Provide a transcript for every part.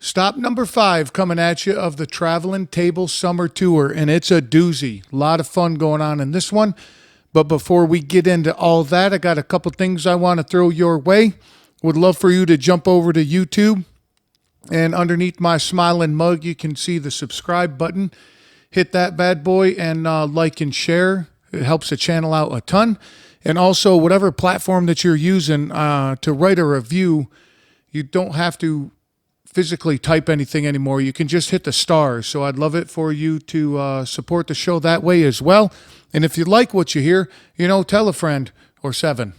Stop number 5 coming at you of the Traveling Table Summer Tour, and it's a doozy. A lot of fun going on in this one. But before we get into all that, I got a couple things I want to throw your way. Would love for you to jump over to YouTube, and underneath my smiling mug, you can see the subscribe button. Hit that bad boy and like and share. It helps the channel out a ton. And also, whatever platform that you're using to write a review, you don't have to physically type anything anymore. You can just hit the stars. So I'd love it for you to support the show that way as well. And if you like what you hear, tell a friend or 7.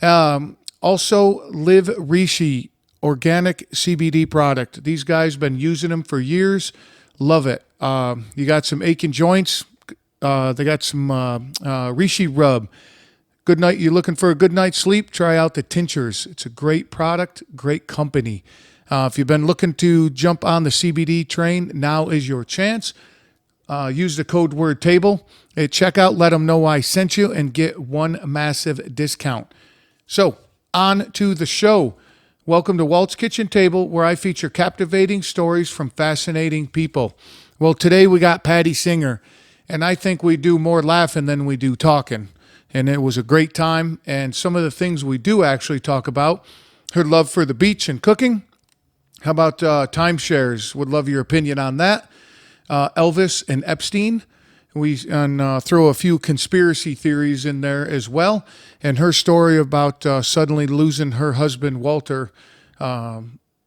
Also, Live Rishi organic CBD product. These guys been using them for years. Love it. You got some aching joints. They got some Rishi rub. Good night. You're looking for a good night's sleep? Try out the tinctures. It's a great product, great company. If you've been looking to jump on the CBD train, now is your chance. Use the code word table at checkout. Let them know I sent you and get one massive discount. So on to the show. Welcome to Walt's Kitchen Table, where I feature captivating stories from fascinating people. Well, today we got Patti Singer, and I think we do more laughing than we do talking. And it was a great time, and some of the things we do actually talk about. Her love for the beach and cooking. How about timeshares? Would love your opinion on that. Elvis and Epstein. We throw a few conspiracy theories in there as well. And her story about suddenly losing her husband, Walter,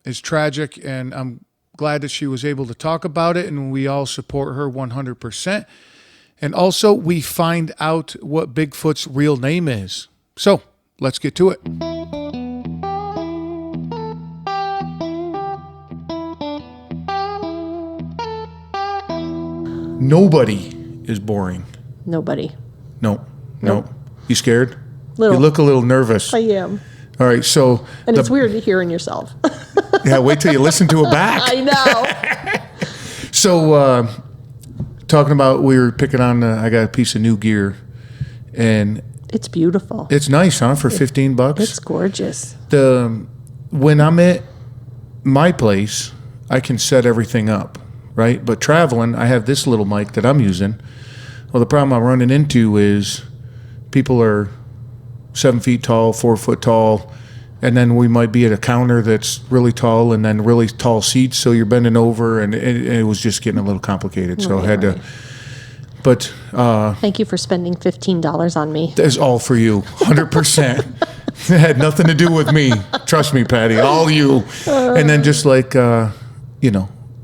is tragic. And I'm glad that she was able to talk about it. And we all support her 100%. And also, we find out what Bigfoot's real name is. So let's get to it. Nobody is boring. Nobody. No. Nope. You scared? Little. You look a little nervous. I am. All right, so... And it's weird hearing yourself. Yeah, wait till you listen to it back. I know. So, talking about, we were picking on, I got a piece of new gear, and... It's beautiful. It's nice, huh, for $15? It's gorgeous. When I'm at my place, I can set everything up. Right? But traveling, I have this little mic that I'm using. Well, the problem I'm running into is people are 7 feet tall, 4 foot tall, and then we might be at a counter that's really tall and then really tall seats, so you're bending over, and it was just getting a little complicated. So I had to... But... Thank you for spending $15 on me. That's all for you, 100%. It had nothing to do with me. Trust me, Patti, all you. And then just like,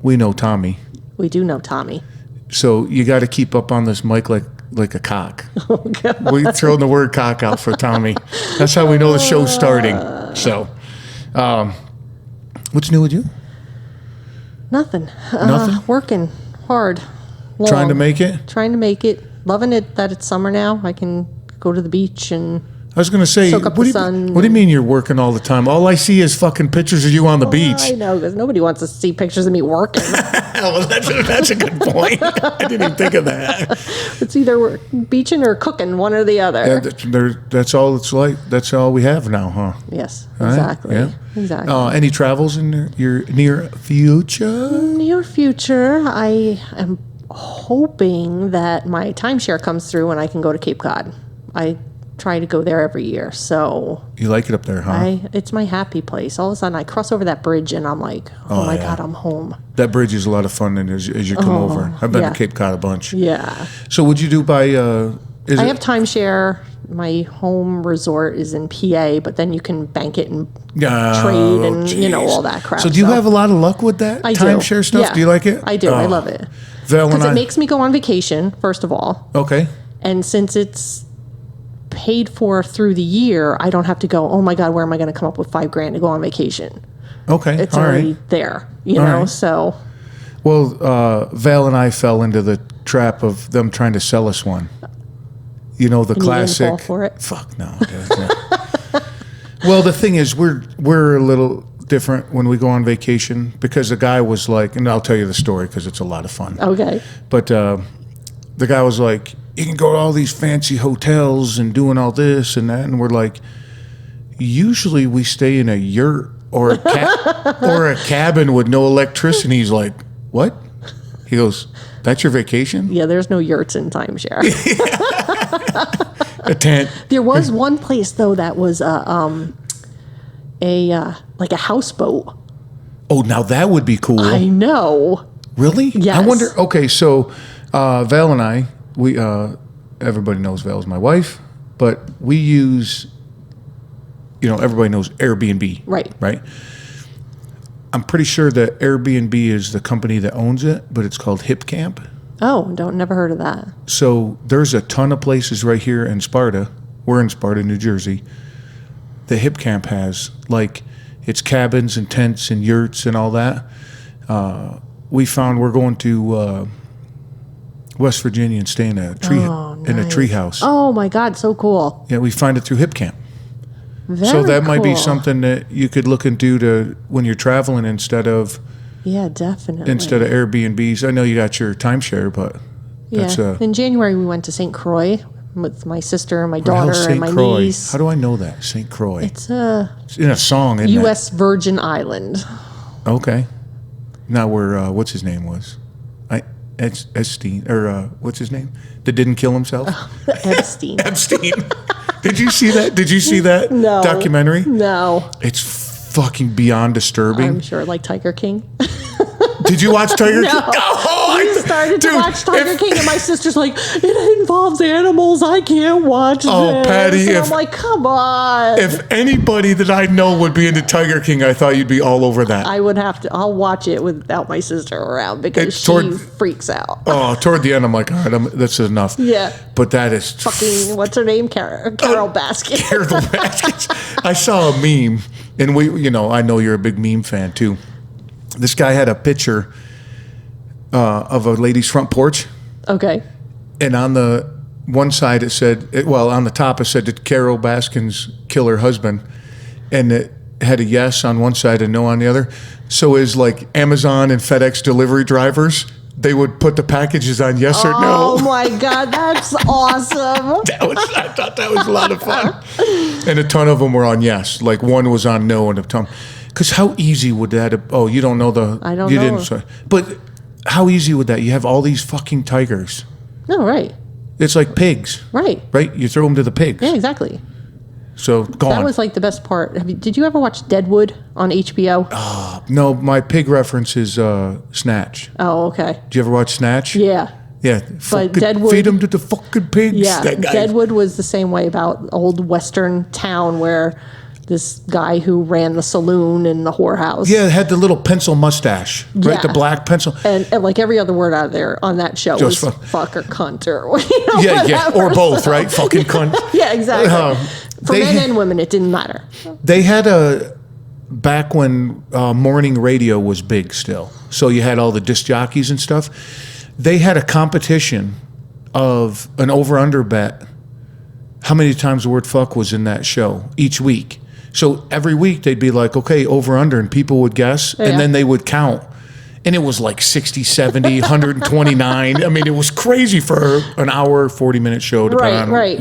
we know Tommy. We do know Tommy. So you got to keep up on this mic like a cock. Oh, God. We throw the word cock out for Tommy. That's how we know the show's starting. So, what's new with you? Nothing. Nothing? Working hard. Long. Trying to make it? Trying to make it. Loving it that it's summer now. I can go to the beach and... I was going to say, soak up the sun. What do you mean you're working all the time? All I see is fucking pictures of you on the beach. I know, because nobody wants to see pictures of me working. Well, that's a good point. I didn't even think of that. It's either beaching or cooking, one or the other. Yeah, that's all it's like. That's all we have now, huh? Yes, All exactly. Right? Yeah. Exactly. Any travels in your near future? Near future, I am hoping that my timeshare comes through and I can go to Cape Cod. I try to go there every year, so you like it up there, huh? It's my happy place. All of a sudden I cross over that bridge and I'm like, oh my God, I'm home. That bridge is a lot of fun, and as you come over, I've been to Cape Cod a bunch. Yeah. So what'd you do by I have timeshare. My home resort is in PA, but then you can bank it and trade and all that crap. So do you have a lot of luck with that timeshare stuff? Yeah. Do you like it? I do. I love it. Because it makes me go on vacation, first of all. Okay. And since it's paid for through the year, I don't have to go, oh my God, where am I going to come up with $5,000 to go on vacation? Okay. It's all already right. there, know, right. So. Well, Val and I fell into the trap of them trying to sell us one. The and classic. You didn't fall for it? Fuck no. Well, the thing is, we're a little different when we go on vacation, because the guy was like, and I'll tell you the story because it's a lot of fun. Okay. But the guy was like, you can go to all these fancy hotels and doing all this and that. And we're like, usually we stay in a yurt or or a cabin with no electricity. He's like, what? He goes, that's your vacation? Yeah, there's no yurts in timeshare. A tent. There was one place though that was like a houseboat. Oh, now that would be cool. I know. Really? Yes. I wonder. Okay, so Val and I, we everybody knows Val's my wife, but we use, everybody knows Airbnb. Right. Right. I'm pretty sure that Airbnb is the company that owns it, but it's called Hip Camp. Oh, never heard of that. So there's a ton of places right here in Sparta. We're in Sparta, New Jersey. The Hip Camp has, like, it's cabins and tents and yurts and all that. We found we're going to West Virginia and staying in a tree house. Oh my God, so cool. Yeah, we find it through Hip Camp. Very so that might be cool. something that you could look into to when you're traveling instead of definitely. Instead of Airbnbs. I know you got your timeshare, but that's in January we went to St. Croix with my sister and my Where the hell's daughter and my St. Croix? niece. How do I know that? St. Croix. It's a It's in a song, isn't U.S. Virgin Island. it? Okay. Not where what's his name was. Epstein, or what's his name? That didn't kill himself? Epstein. Epstein. Did you see that? Did you see that No. documentary? No. It's fucking beyond disturbing. I'm sure, like Tiger King. Did you watch Tiger No. King? Oh, We started to watch Tiger King, and my sister's like, it involves animals. I can't watch this. Patty, and I'm like, come on. If anybody that I know would be into Tiger King, I thought you'd be all over that. I would have to. I'll watch it without my sister around because she freaks out. Oh, toward the end, I'm like, all right, that's enough. Yeah. But that is Fucking, what's her name? Carol Baskin. Carol Baskets. I saw a meme, and I know you're a big meme fan too. This guy had a picture of a lady's front porch, Okay. and on the one side it said, on the top it said, did Carol Baskins kill her husband? And it had a yes on one side and no on the other. So is like Amazon and FedEx delivery drivers, they would put the packages on yes or no. Oh my God, that's awesome. I thought that was a lot of fun. And a ton of them were on yes. Like one was on no and a ton. Because how easy would that have, you don't know the... I don't you know. Didn't, sorry. But how easy would that? You have all these fucking tigers. No, right. It's like pigs. Right. Right? You throw them to the pigs. Yeah, exactly. So, gone. That was like the best part. Did you ever watch Deadwood on HBO? No, my pig reference is Snatch. Oh, okay. Did you ever watch Snatch? Yeah. Yeah. But Deadwood... Feed them to the fucking pigs. Yeah, That guy. Deadwood was the same way about old Western town where this guy who ran the saloon and the whorehouse. Yeah, it had the little pencil mustache, right? Yeah. The black pencil. And like every other word out there on that show Just was fuck or cunt or whatever. Or both, right? Fucking cunt. Yeah, exactly. For they men had- and women, it didn't matter. They had back when morning radio was big still, so you had all the disc jockeys and stuff. They had a competition of an over-under bet. How many times the word fuck was in that show each week? So every week they'd be like, okay, over-under, and people would guess, and then they would count. And it was like 60, 70, 129. I mean, it was crazy for an hour, 40-minute show. Right.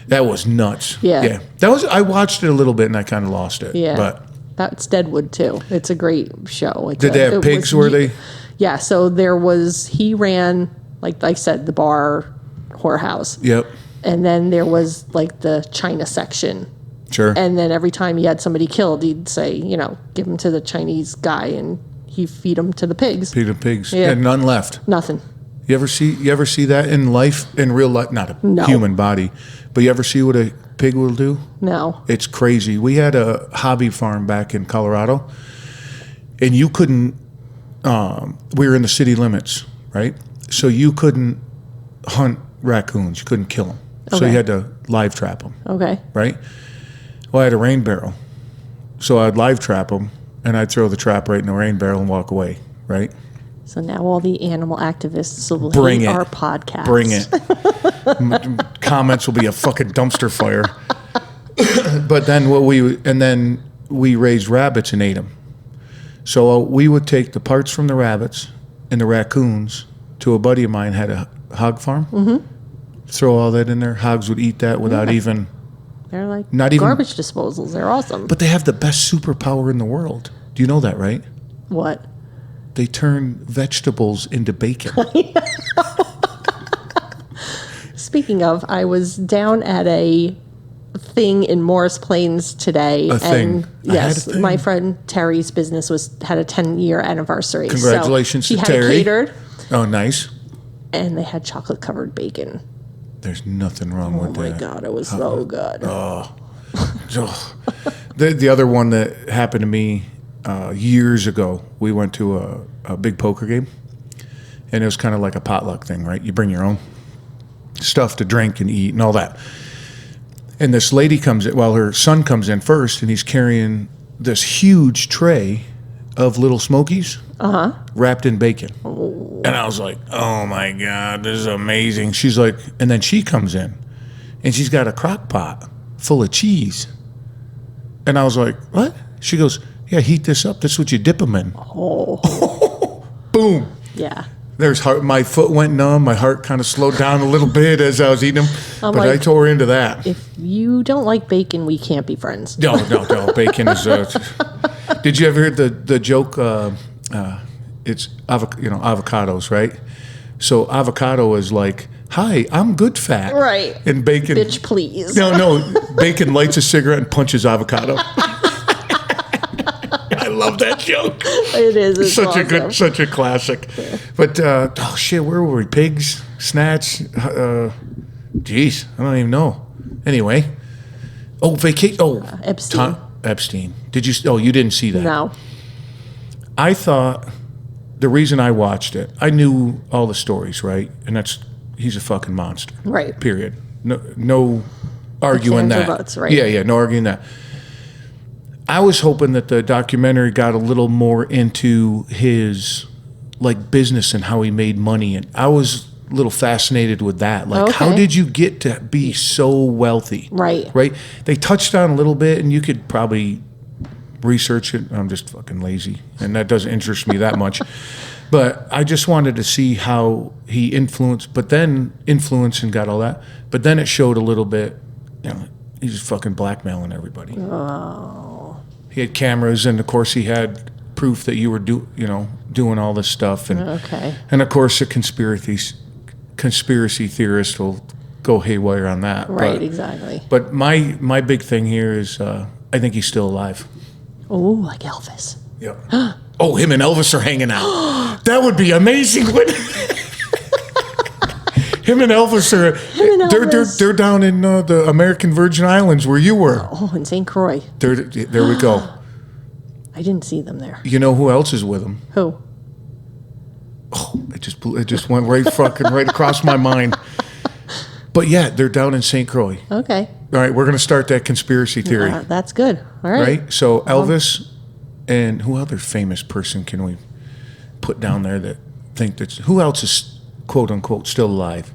That was nuts. Yeah. I watched it a little bit and I kind of lost it. Yeah. But that's Deadwood too. It's a great show. Did they have pigs? Were they? Yeah. So he ran, like I said, the bar whorehouse. Yep. And then there was like the China section. Sure. And then every time he had somebody killed, he'd say, give him to the Chinese guy and he'd feed him to the pigs. Feed the pigs. Yeah. And none left. Nothing. You ever see that in life, in real life? Not a No. human body, but you ever see what a pig will do? No. It's crazy. We had a hobby farm back in Colorado, and you couldn't. We were in the city limits, right? So you couldn't hunt raccoons. You couldn't kill them. So Okay. you had to live trap them, Okay. right? Well, I had a rain barrel, so I'd live trap them, and I'd throw the trap right in the rain barrel and walk away, right? So now all the animal activists will Bring hate it. our podcast. Bring it. Comments will be a fucking dumpster fire. But then we raised rabbits and ate them. So we would take the parts from the rabbits and the raccoons to a buddy of mine had a hog farm. Mm-hmm. Throw all that in there. Hogs would eat that without even They're like Not even garbage disposals. They're awesome. But they have the best superpower in the world. Do you know that, right? What? They turn vegetables into bacon. Speaking of, I was down at a thing in Morris Plains today. A thing. Yes, a thing. my friend Terry's business had a 10-year anniversary. Congratulations so to she Terry. had it catered, Oh, nice. and they had chocolate covered bacon. There's nothing wrong with that. Oh my God, it was so good. Oh. The other one that happened to me years ago, we went to a big poker game, and it was kind of like a potluck thing, right? You bring your own stuff to drink and eat and all that. And this lady comes in, well, her son comes in first, and he's carrying this huge tray of Little Smokies wrapped in bacon. Oh. And I was like, oh my God, this is amazing. She's like, and then she comes in, and she's got a crock pot full of cheese. And I was like, what? She goes, yeah, heat this up. That's what you dip them in. Oh. Boom. Yeah. My foot went numb. My heart kind of slowed down a little bit as I was eating them. But I tore into that. If you don't like bacon, we can't be friends. No. Bacon is... Did you ever hear the joke? It's avocados, right? So avocado is like, hi, I'm good fat. Right. And bacon... Bitch, please. No. Bacon lights a cigarette and punches avocado. I love that joke. It is. It's awesome. Such a classic. Yeah. But shit, where were we? Pigs, snatch. Jeez, I don't even know. Anyway, vacation. Epstein. Epstein. Did you? Oh, you didn't see that. No. I thought the reason I watched it, I knew all the stories, right? And he's a fucking monster. Right. Period. No arguing that. Votes, right? Yeah. No arguing that. I was hoping that the documentary got a little more into his business and how he made money, and I was a little fascinated with that. How did you get to be so wealthy? Right. They touched on a little bit, and you could probably research it. I'm just fucking lazy, and that doesn't interest me that much. But I just wanted to see how he influenced and got all that. But then it showed a little bit, he's fucking blackmailing everybody. Oh. He had cameras, and of course he had proof that you were doing all this stuff, and of course a conspiracy theorist will go haywire on that. Right, exactly. But my big thing here is I think he's still alive. Oh, like Elvis. Yeah. Oh, him and Elvis are hanging out. That would be amazing. Him and Elvis are. They're down in the American Virgin Islands where you were. Oh, in St. Croix. There we go. I didn't see them there. You know who else is with him? Who? Oh, it just went right across my mind. But yeah, they're down in St. Croix. Okay. All right, we're going to start that conspiracy theory. That's good. All right. Right? So Elvis and who other famous person can we put down there that think that's... Who else is, quote unquote, still alive?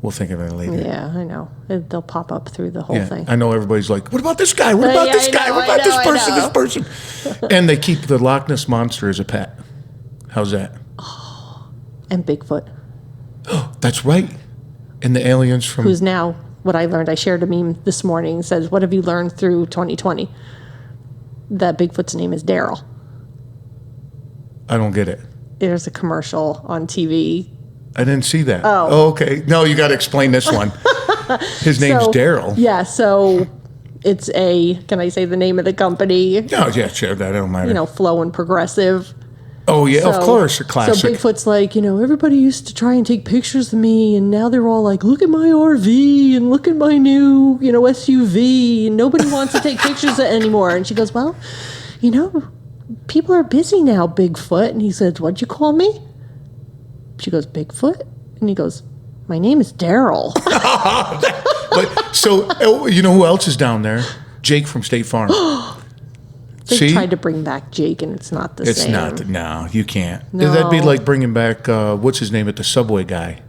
We'll think of it later. Yeah, I know. They'll pop up through the whole thing. I know everybody's like, what about this guy? What about this guy? What about this person? This person? And they keep the Loch Ness Monster as a pet. How's that? Oh, and Bigfoot. That's right. And the aliens from... Who's now, what I learned, I shared a meme this morning, says, what have you learned through 2020? That Bigfoot's name is Daryl. I don't get it. There's a commercial on TV. I didn't see that. Oh, okay. No, you got to explain this one. His name's Daryl. Yeah, so it's can I say the name of the company? Oh, yeah, sure. That don't matter. Flow and Progressive. Oh, yeah, of course. A classic. So Bigfoot's like, everybody used to try and take pictures of me, and now they're all like, look at my RV, and look at my new, SUV, and nobody wants to take pictures of it anymore. And she goes, well, people are busy now, Bigfoot. And he says, what'd you call me? She goes, Bigfoot? And he goes, my name is Daryl. But so, you know who else is down there? Jake from State Farm. They tried to bring back Jake, and it's not the same. It's not. No, you can't. No. That'd be like bringing back, what's his name at the Subway guy?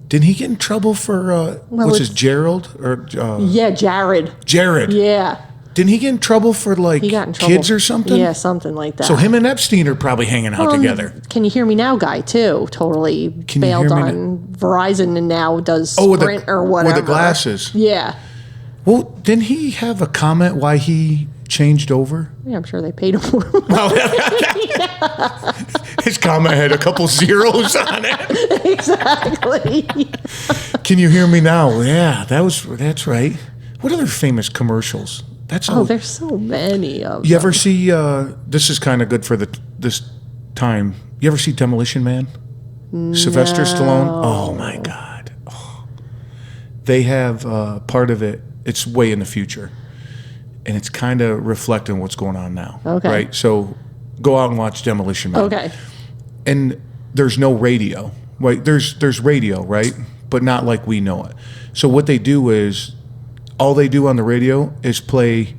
Didn't he get in trouble for, Gerald? Or yeah, Jared. Jared. Yeah. Didn't he get in trouble for like He got in trouble. kids or something? Yeah, something like that. So him and Epstein are probably hanging out together. Can You Hear Me Now guy, too. Totally Can You bailed Hear Me on Verizon and now does Oh, with Sprint or whatever. With the glasses. Yeah. Well, didn't he have a comment why he changed over? Yeah, I'm sure they paid him for it. His comment had a couple zeros on it. Exactly. Can you hear me now? Yeah, that's right. What other famous commercials? There's so many of them. You ever see? This is kind of good for this time. You ever see Demolition Man? Sylvester Stallone. Oh my God. Oh. They have part of it. It's way in the future, and it's kind of reflecting what's going on now. Okay. Right. So go out and watch Demolition Man. Okay. And there's no radio. Right. There's radio, right? But not like we know it. So what they do is, all they do on the radio is play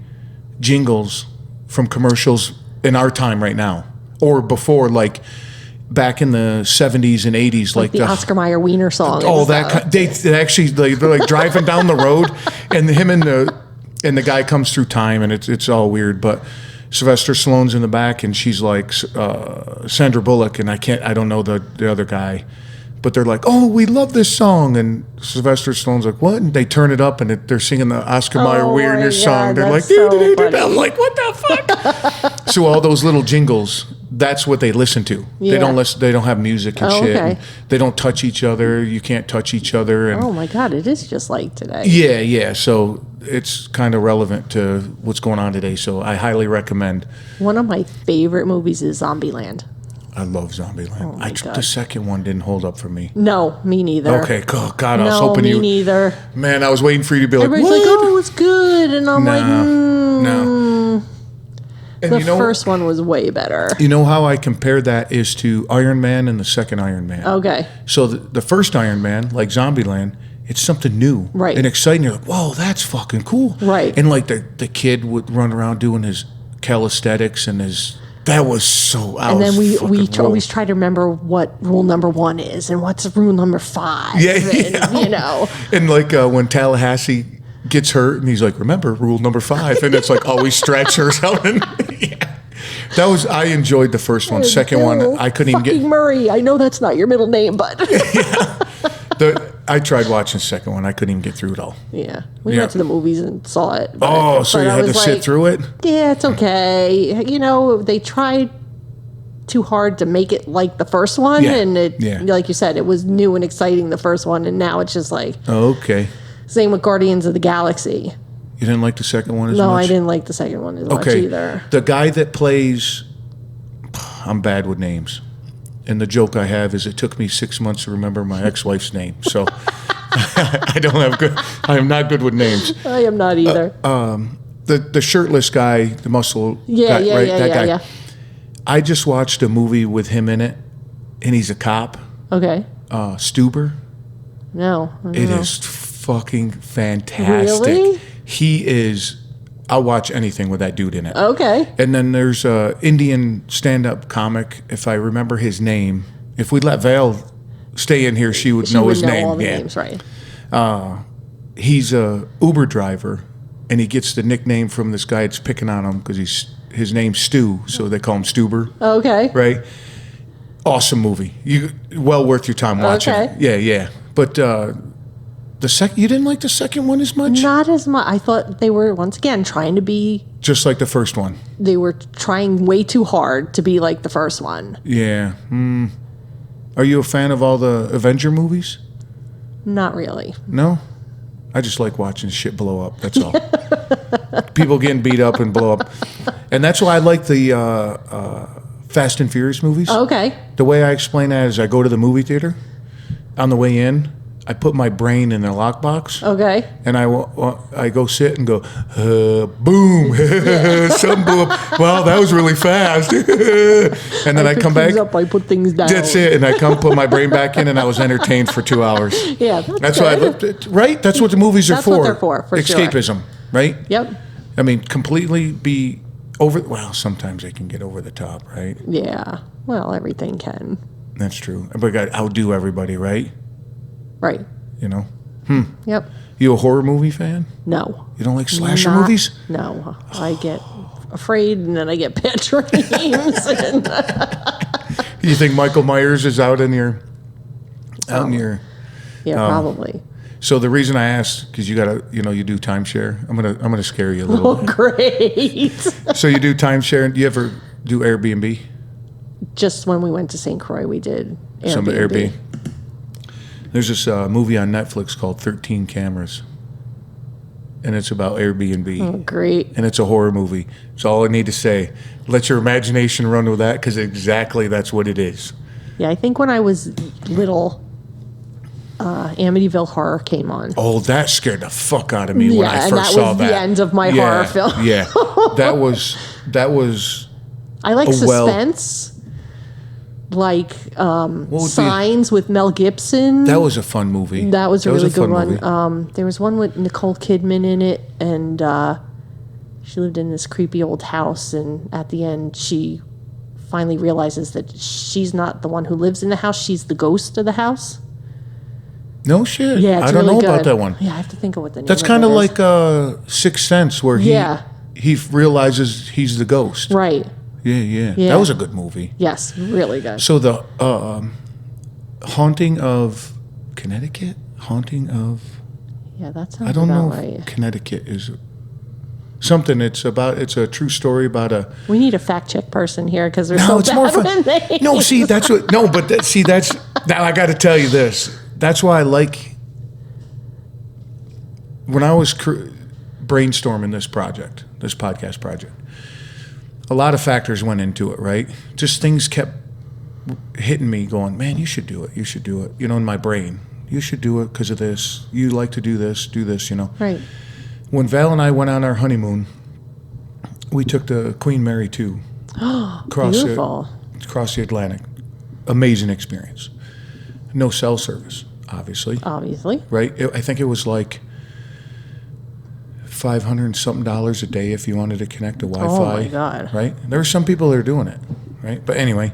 jingles from commercials in our time right now, or before, like back in the 70s and 80s, like the Oscar Mayer Wiener song. Oh, that they actually they're like driving down the road, and him and the guy comes through time, and it's all weird. But Sylvester Stallone's in the back, and she's like Sandra Bullock, and I don't know the other guy. But they're like, oh, we love this song. And Sylvester Stallone's like, what? And they turn it up, and they're singing the Oscar Mayer Wiener song. They're like, so I'm like, what the fuck? So all those little jingles, that's what they listen to. Yeah. They don't listen. They don't have music and shit. Okay. And they don't touch each other. You can't touch each other. And Oh my God, it is just like today. yeah. So it's kind of relevant to what's going on today. So I highly recommend. One of my favorite movies is Zombieland. I love Zombieland. Oh my God. The second one didn't hold up for me. No, me neither. Okay, oh God, I was No, hoping me you. neither. Man, I was waiting for you to be like, Everybody's what? like, oh, it's good. And I'm like, No. And the first one was way better. You know how I compare that is to Iron Man and the second Iron Man. Okay. So the first Iron Man, like Zombieland, it's something new, Right. and exciting. You're like, whoa, that's fucking cool, Right. And like the kid would run around doing his calisthenics and his. That was so. And then we always try to remember what rule number 1 is and what's rule number 5. Yeah, and, you know. And like when Tallahassee gets hurt, and he's like, remember rule number 5, and it's like always stretch or something. Yeah. That was. I enjoyed the first one. Second one, I couldn't even get. Murray. I know that's not your middle name, but. I tried watching the second one. I couldn't even get through it all. Yeah. We went to the movies and saw it. So you had to sit through it? Yeah, it's okay. You know, they tried too hard to make it like the first one. Yeah. And like you said, it was new and exciting, the first one. And now it's just like. Okay. Same with Guardians of the Galaxy. You didn't like the second one as much? No, I didn't like the second one as much either. The guy that plays. I'm bad with names. And the joke I have is it took me 6 months to remember my ex-wife's name. So I am not good with names. I am not either. The shirtless guy, the muscle guy, right? That guy. Yeah. I just watched a movie with him in it, and he's a cop. Okay. Stuber. No. It is fucking fantastic. Really? He is. I'll watch anything with that dude in it. Okay. And then there's a Indian stand-up comic, if I remember his name. If we let Val stay in here, she would know his name. All the names, right? He's a Uber driver, and he gets the nickname from this guy that's picking on him because his name's Stu, so they call him Stuber. Okay. Right. Awesome movie. Well worth your time watching. Okay. Yeah. But you didn't like the second one as much? Not as much. I thought they were, once again, trying to be. Just like the first one. They were trying way too hard to be like the first one. Yeah. Are you a fan of all the Avenger movies? Not really. No? I just like watching shit blow up. That's all. People getting beat up and blow up. And that's why I like the Fast and Furious movies. Okay. The way I explain that is I go to the movie theater. On the way in, I put my brain in a lockbox. Okay. And I go sit and go, boom, some blew up. Wow, that was really fast. And then I come back. I put things down. That's it. And I come put my brain back in, and I was entertained for 2 hours. Yeah, that's why I looked at, right? That's what the movies are for. That's what they're for Escapism, right? Yep. I mean, completely be over. Well, sometimes they can get over the top, right? Yeah. Well, everything can. That's true. But got to outdo everybody, right? Right. You know, Yep. You a horror movie fan? No. You don't like slasher movies? No. I get afraid and then I get bad dreams. And You think Michael Myers is out in your... yeah, probably. So the reason I asked, because you do timeshare. I'm gonna scare you a little. Oh, great. So you do timeshare. Do you ever do Airbnb? Just when we went to St. Croix, we did Airbnb. Some Airbnb. There's this movie on Netflix called 13 Cameras. And it's about Airbnb. Oh, great. And it's a horror movie. So all I need to say, let your imagination run with that, because exactly that's what it is. Yeah, I think when I was little, Amityville Horror came on. Oh, that scared the fuck out of me when I and first saw that was that. the end of my horror film. Yeah, that was. I like well- suspense, like Signs with Mel Gibson. That was a fun movie. That was a really good fun movie. one. There was one with Nicole Kidman in it, and she lived in this creepy old house, and at the end she finally realizes that she's not the one who lives in the house, she's the ghost of the house. No shit. Yeah, it's I don't really know good. about that one. Yeah, I have to think of what the name That's of kind it of is. like Sixth Sense, where he realizes he's the ghost. Right. Yeah. Yeah. That was a good movie. Yes, really good. So the Haunting of Connecticut? Yeah, that sounds I don't know about if right. Connecticut is something. It's a true story about a... We need a fact check person here because they're No, so it's bad more fun. with names. No, see, that's what... No, but that's... Now, I got to tell you this. That's why I like... When I was brainstorming this podcast project, a lot of factors went into it, right? Just things kept hitting me going, man, you should do it. You should do it. In my brain. You should do it because of this. You like to do this, Right. When Val and I went on our honeymoon, we took the Queen Mary 2 Beautiful. across the Atlantic. Amazing experience. No cell service, obviously. Obviously. Right? I think it was like $500 and something a day if you wanted to connect to Wi-Fi. Oh my God. Right? There are some people that are doing it. Right? But anyway,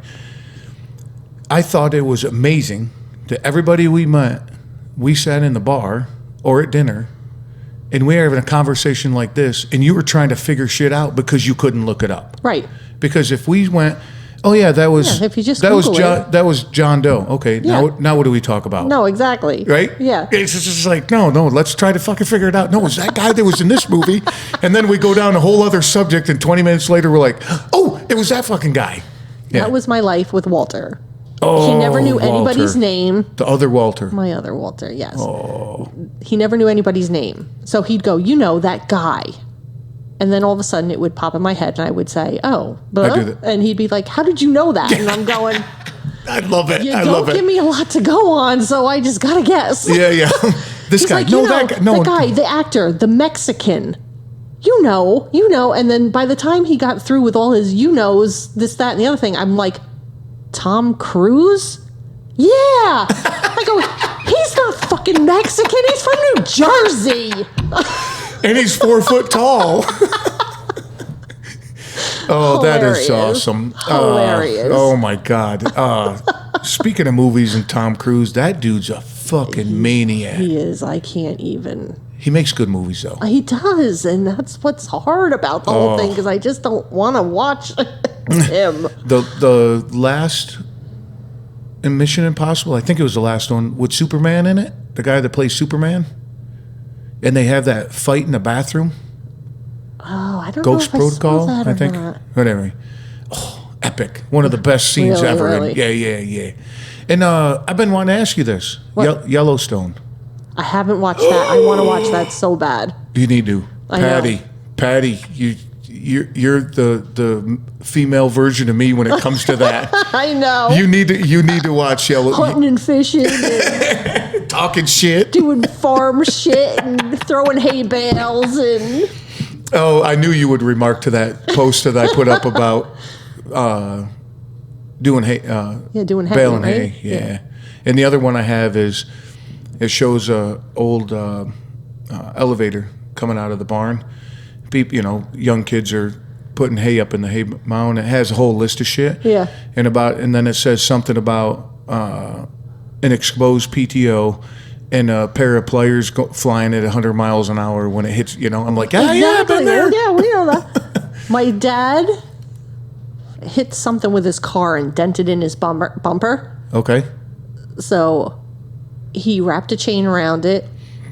I thought it was amazing that everybody we met, we sat in the bar or at dinner, and we were having a conversation like this, and you were trying to figure shit out because you couldn't look it up. Right. Because if we went, oh yeah, that was Yeah, if you just that was Google it. That was John Doe. Okay, Yeah. now what do we talk about? No, exactly. Right? Yeah. It's just like, no, let's try to fucking figure it out. No, it's that guy that was in this movie. And then we go down a whole other subject, and 20 minutes later, we're like, oh, it was that fucking guy. Yeah. That was my life with Walter. Oh, He never knew anybody's Walter. name. The other Walter. My other Walter, yes. He never knew anybody's name. So he'd go, that guy. And then all of a sudden it would pop in my head and I would say, oh. I do that. And he'd be like, how did you know that? And I'm going, I love it. you I don't love it. give me a lot to go on, so I just got to guess. Yeah. This He's guy. like, No, that guy. No. the guy, the actor, the Mexican. You know. And then by the time he got through with all his knows, this, that, and the other thing, I'm like, Tom Cruise? Yeah. I go, he's not fucking Mexican. He's from New Jersey. And he's 4 foot tall. Oh, that is Hilarious. awesome. Hilarious. Oh, my God. Speaking of movies and Tom Cruise, that dude's a fucking maniac. He is. I can't even. He makes good movies, though. He does. And that's what's hard about the whole thing because I just don't want to watch him. The last in Mission Impossible, I think it was the last one, with Superman in it, the guy that plays Superman, and they have that fight in the bathroom. Oh, I don't Ghost know if Protocol, I saw that I or think. not. Whatever. Oh, epic. One of the best scenes Really, ever. really? Yeah. And I've been wanting to ask you this. What? Yellowstone. I haven't watched that. I want to watch that so bad. You need to. I know. Patty, you're the female version of me when it comes to that. I know. You need to watch Yellowstone. Hunting and fishing and Talking shit. doing farm shit and throwing hay bales and Oh, I knew you would remark to that post that I put up about doing hay. doing hay, baling right? hay. Yeah. And the other one I have is it shows a old elevator coming out of the barn. People, young kids are putting hay up in the hay mound. It has a whole list of shit. Yeah. And then it says something about an exposed PTO and a pair of pliers flying at 100 miles an hour when it hits, I'm like, yeah, I've been there. Yeah, we know that. My dad hit something with his car and dented in his bumper. Okay. So he wrapped a chain around it.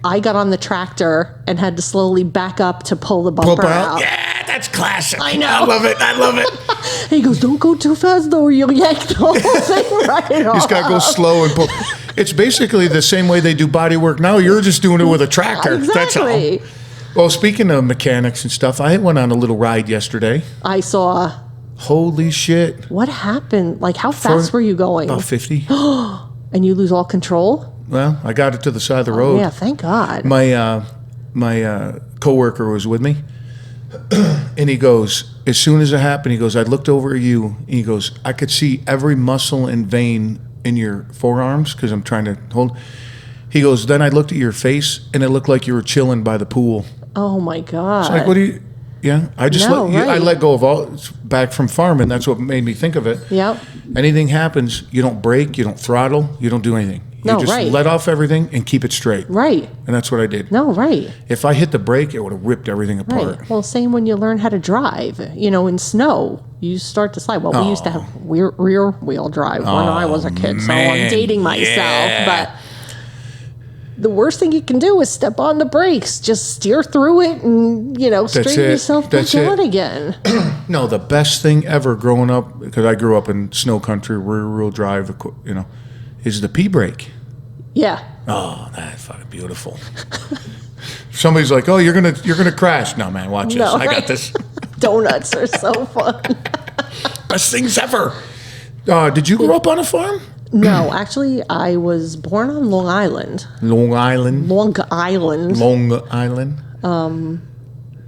I got on the tractor and had to slowly back up to pull the bumper out. Yeah, that's classic. I know. I love it. He goes, don't go too fast though, you'll yank the whole thing right off. You just got to go slow and pull. It's basically the same way they do body work now. You're just doing it with a tractor. Exactly. That's all. Well, speaking of mechanics and stuff, I went on a little ride yesterday. I saw. Holy shit. What happened? Like, how fast were you going? About 50. And you lose all control? Well, I got it to the side of the road. Yeah, thank God. My coworker was with me, and he goes, as soon as it happened, he goes, I looked over at you, and he goes, I could see every muscle and vein in your forearms because I'm trying to hold. He goes, then I looked at your face, and it looked like you were chilling by the pool. Oh my God. It's like, what do you? Yeah, I just I let go of all back from farming. That's what made me think of it. Yep. Anything happens, you don't brake, you don't throttle, you don't do anything. You just let off everything and keep it straight. Right. And that's what I did. No, right. If I hit the brake, it would have ripped everything apart. Right. Well, same when you learn how to drive. In snow, you start to slide. Well, we used to have rear wheel drive when I was a kid, so I'm dating myself. But the worst thing you can do is step on the brakes. Just steer through it and, straighten yourself back out again. No, the best thing ever growing up, because I grew up in snow country, rear wheel drive, is the P brake. Yeah. Oh, that's fucking beautiful. Somebody's like, "Oh, you're gonna crash." No, man, watch this. I got this. Donuts are so fun. Best things ever. Did you grow up on a farm? No, actually, I was born on Long Island. Long Island. Long Island. Long Island.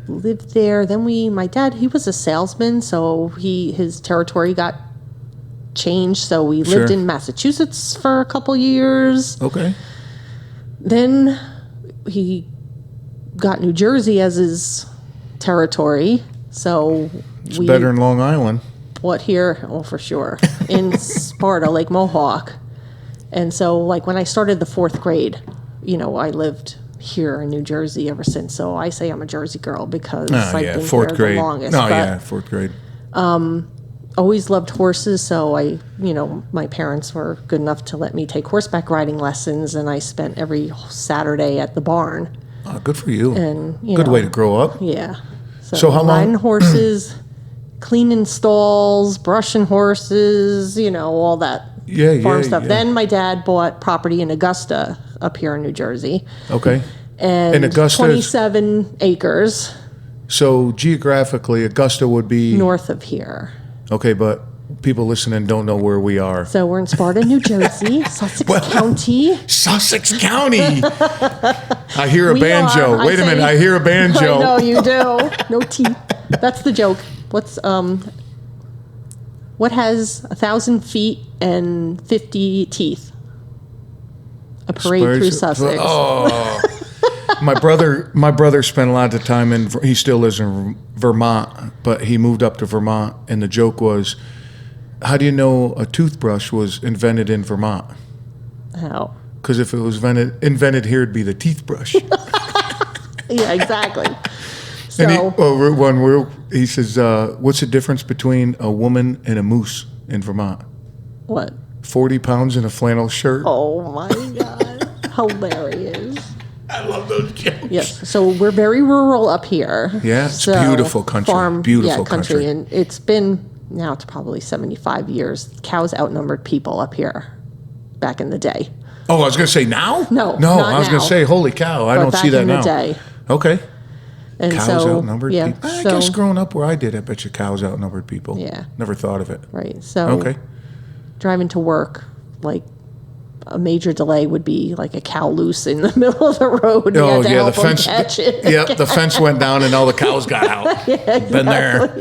Lived there. Then my dad, he was a salesman, so his territory got changed. So we lived in Massachusetts for a couple years. Okay. Then he got New Jersey as his territory. So it's better than Long Island. What here? Oh, for sure. In Sparta, Lake Mohawk. And so, like, when I started the 4th grade, I lived here in New Jersey ever since. So I say I'm a Jersey girl because I've been 4th here grade. the longest. No, yeah, 4th grade. Always loved horses, so my parents were good enough to let me take horseback riding lessons, and I spent every Saturday at the barn. Oh, good for you. And good way to grow up. Yeah. So how long? Riding horses, cleaning stalls, brushing horses, all that farm stuff. Yeah. Then my dad bought property in Augusta up here in New Jersey. Okay. And Augusta 27 acres. So geographically, Augusta would be north of here. Okay, but people listening don't know where we are. So we're in Sparta, New Jersey, Sussex County. Sussex County. I hear a banjo. Wait a minute, I hear a banjo. I know you do. No teeth. That's the joke. What has 1,000 feet and 50 teeth? A parade through Sussex. Oh. My brother spent a lot of time he still lives in Vermont, but he moved up to Vermont, and the joke was, how do you know a toothbrush was invented in Vermont? How? Because if it was invented here, it'd be the teeth brush. Yeah, exactly. So, and he says, what's the difference between a woman and a moose in Vermont? What? 40 pounds in a flannel shirt. Oh, my God. Hilarious. I love those jokes. Yes. So we're very rural up here. Yeah, it's beautiful country. Beautiful country. And it's been, now it's probably 75 years. Cows outnumbered people up here back in the day. Oh, I was going to say now? No, I was going to say, holy cow, I don't see that now. Back in the day. Okay. And cows outnumbered people. I guess growing up where I did, I bet you cows outnumbered people. Yeah. Never thought of it. Right. So driving to work, like, a major delay would be like a cow loose in the middle of the road. Oh, yeah, the fence. Yep, the fence went down and all the cows got out. Yeah, exactly. Been there.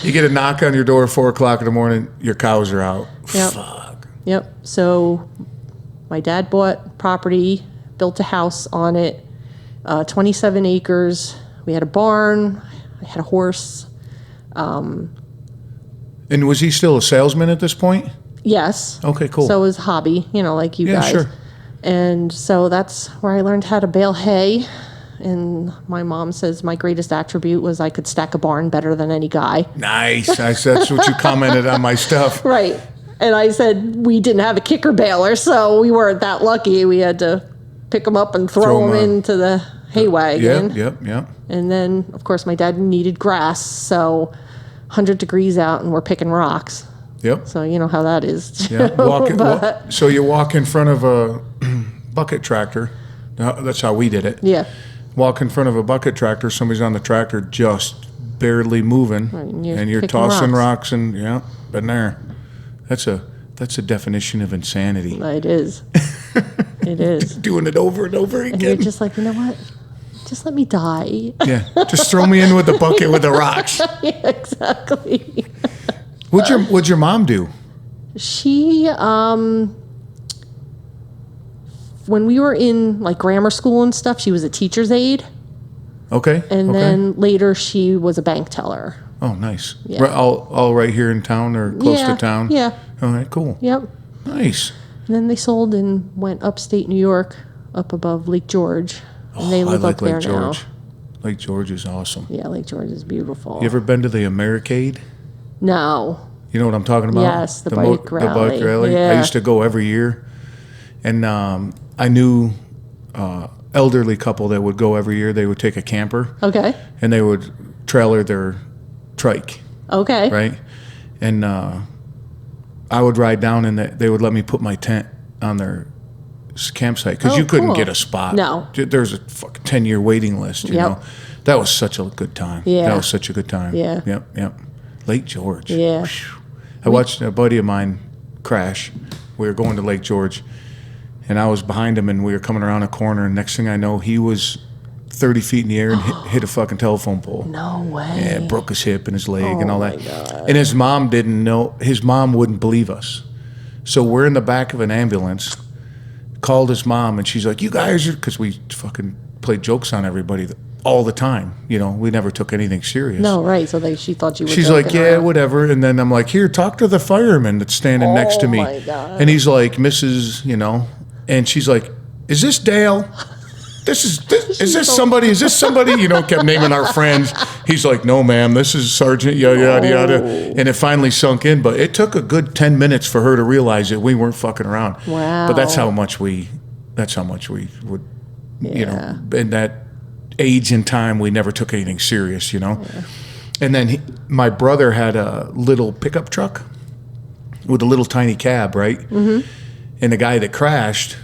You get a knock on your door at 4 o'clock in the morning, your cows are out. Yep. Fuck. Yep. So my dad bought property, built a house on it, 27 acres. We had a barn. I had a horse. And was he still a salesman at this point? Yes. Okay, cool. So it was a hobby, like you guys. Sure. And so that's where I learned how to bale hay. And my mom says my greatest attribute was I could stack a barn better than any guy. Nice. That's what you commented on my stuff. Right. And I said we didn't have a kicker baler, so we weren't that lucky. We had to pick them up and throw them into the hay wagon. Yep. And then, of course, my dad needed grass, so 100 degrees out, and we're picking rocks. Yep. So you know how that is. Yeah. So you walk in front of a bucket tractor. That's how we did it. Yeah. Walk in front of a bucket tractor. Somebody's on the tractor just barely moving, Right, and you're tossing rocks and been there. That's a definition of insanity. It is. It is. Doing it over and over again. And you're just like, you know what? Just let me die. Yeah. Just throw me in with the bucket with the rocks. Yeah, exactly. What'd your mom do? She, when we were in like grammar school and stuff, she was a teacher's aide. Okay. And then later she was a bank teller. Oh, nice. Yeah. All right here in town or close to town? Yeah. All right, cool. Yep. Nice. And then they sold and went upstate New York, up above Lake George. And they live up there now. Lake George is awesome. Yeah, Lake George is beautiful. You ever been to the Americade? No. You know what I'm talking about? Yes, the bike rally. The bike rally. Yeah. I used to go every year. And I knew elderly couple that would go every year. They would take a camper. Okay. And they would trailer their trike. Okay. Right? And I would ride down and they would let me put my tent on their campsite because you couldn't get a spot. No. There's a fucking 10-year waiting list, you know. That was such a good time. Yeah. That was such a good time. Yeah. Yep. Lake George. Yeah. Whew. I watched a buddy of mine crash. We were going to Lake George, and I was behind him, and we were coming around a corner, and next thing I know, he was 30 feet in the air and hit a fucking telephone pole. No way. Yeah, broke his hip and his leg and all that. God. And his mom didn't know. His mom wouldn't believe us. So we're in the back of an ambulance, called his mom, and she's like, you guys are, because we fucking played jokes on everybody all the time. You know, we never took anything serious. No, right. So she thought you were She's like, yeah, whatever. And then I'm like, here, talk to the fireman that's standing next to me. My God. And he's like, Mrs., you know, and she's like, is this Dale? Is this somebody? You know, kept naming our friends. He's like, no, ma'am, this is Sergeant, yada, yada. And it finally sunk in. But it took a good 10 minutes for her to realize that we weren't fucking around. Wow. But that's how much we would, you know, in that age and time, we never took anything serious, you know. Yeah. And then my brother had a little pickup truck with a little tiny cab, right? Mm-hmm. And the guy that crashed,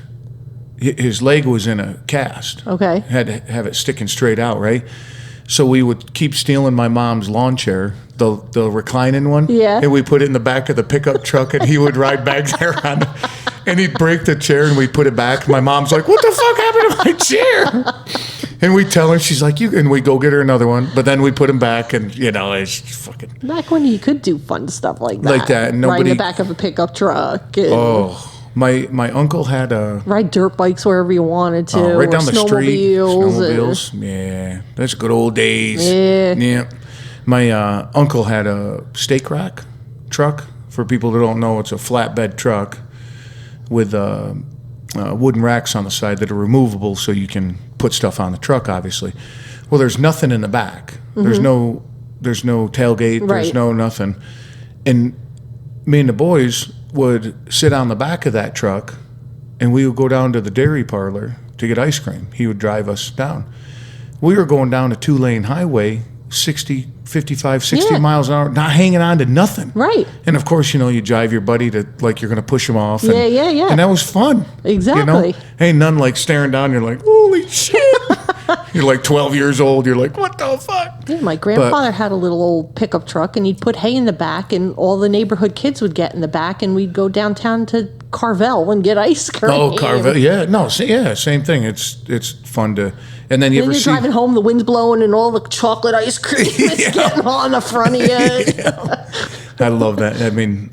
his leg was in a cast. Okay. Had to have it sticking straight out, right? So we would keep stealing my mom's lawn chair, the reclining one. Yeah. And we put it in the back of the pickup truck, and he would ride back there on it. And he'd break the chair, and we'd put it back. My mom's like, what the fuck happened to my chair? And we tell her, she's like, and we go get her another one. But then we put him back, and, you know, it's fucking... Back when you could do fun stuff like that. Like that. Ride in the back of a pickup truck. Oh... My uncle had a... Ride dirt bikes wherever you wanted to. Right down the street. Snowmobiles. Yeah. That's good old days. Yeah. My uncle had a steak rack truck. For people that don't know, it's a flatbed truck with wooden racks on the side that are removable so you can put stuff on the truck, obviously. Well, there's nothing in the back. Mm-hmm. There's no tailgate. Right. There's no nothing. And me and the boys would sit on the back of that truck, and we would go down to the dairy parlor to get ice cream. He would drive us down. We were going down a 2-lane highway, 55, 60 miles an hour, not hanging on to nothing. Right. And of course, you know, you drive your buddy to, like, you're going to push him off. And, yeah. And that was fun. Exactly. You know? Ain't none like staring down, you're like, holy shit. You're like 12 years old. You're like, what the fuck? Yeah, my grandfather had a little old pickup truck, and he'd put hay in the back, and all the neighborhood kids would get in the back, and we'd go downtown to Carvel and get ice cream. Oh, Carvel. Yeah. No, same thing. It's fun to... And then you ever you're see... driving home, the wind's blowing, and all the chocolate ice cream is getting on the front of you. Yeah. I love that. I mean,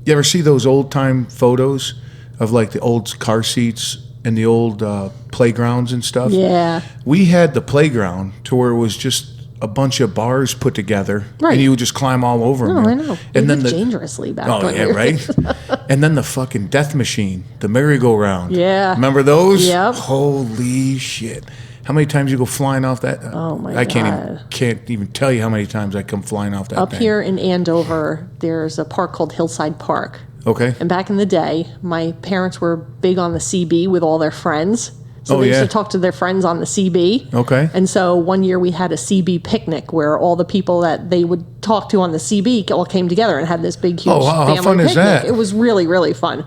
you ever see those old-time photos of, like, the old car seats and the old playgrounds and stuff? Yeah. We had the playground to where it was just a bunch of bars put together, right. And you would just climb all over them. I know. And then then dangerously back then. Oh, when yeah, right? And then the fucking death machine, the merry-go-round. Yeah. Remember those? Yep. Holy shit. How many times you go flying off that? Oh, my I God. can't even tell you how many times I come flying off that Up thing. here in Andover, there's a park called Hillside Park. Okay. And back in the day, my parents were big on the CB with all their friends. So they used to talk to their friends on the CB. Okay. And so one year we had a CB picnic where all the people that they would talk to on the CB all came together and had this big, huge wow. family How fun picnic. is that? It was really, really fun.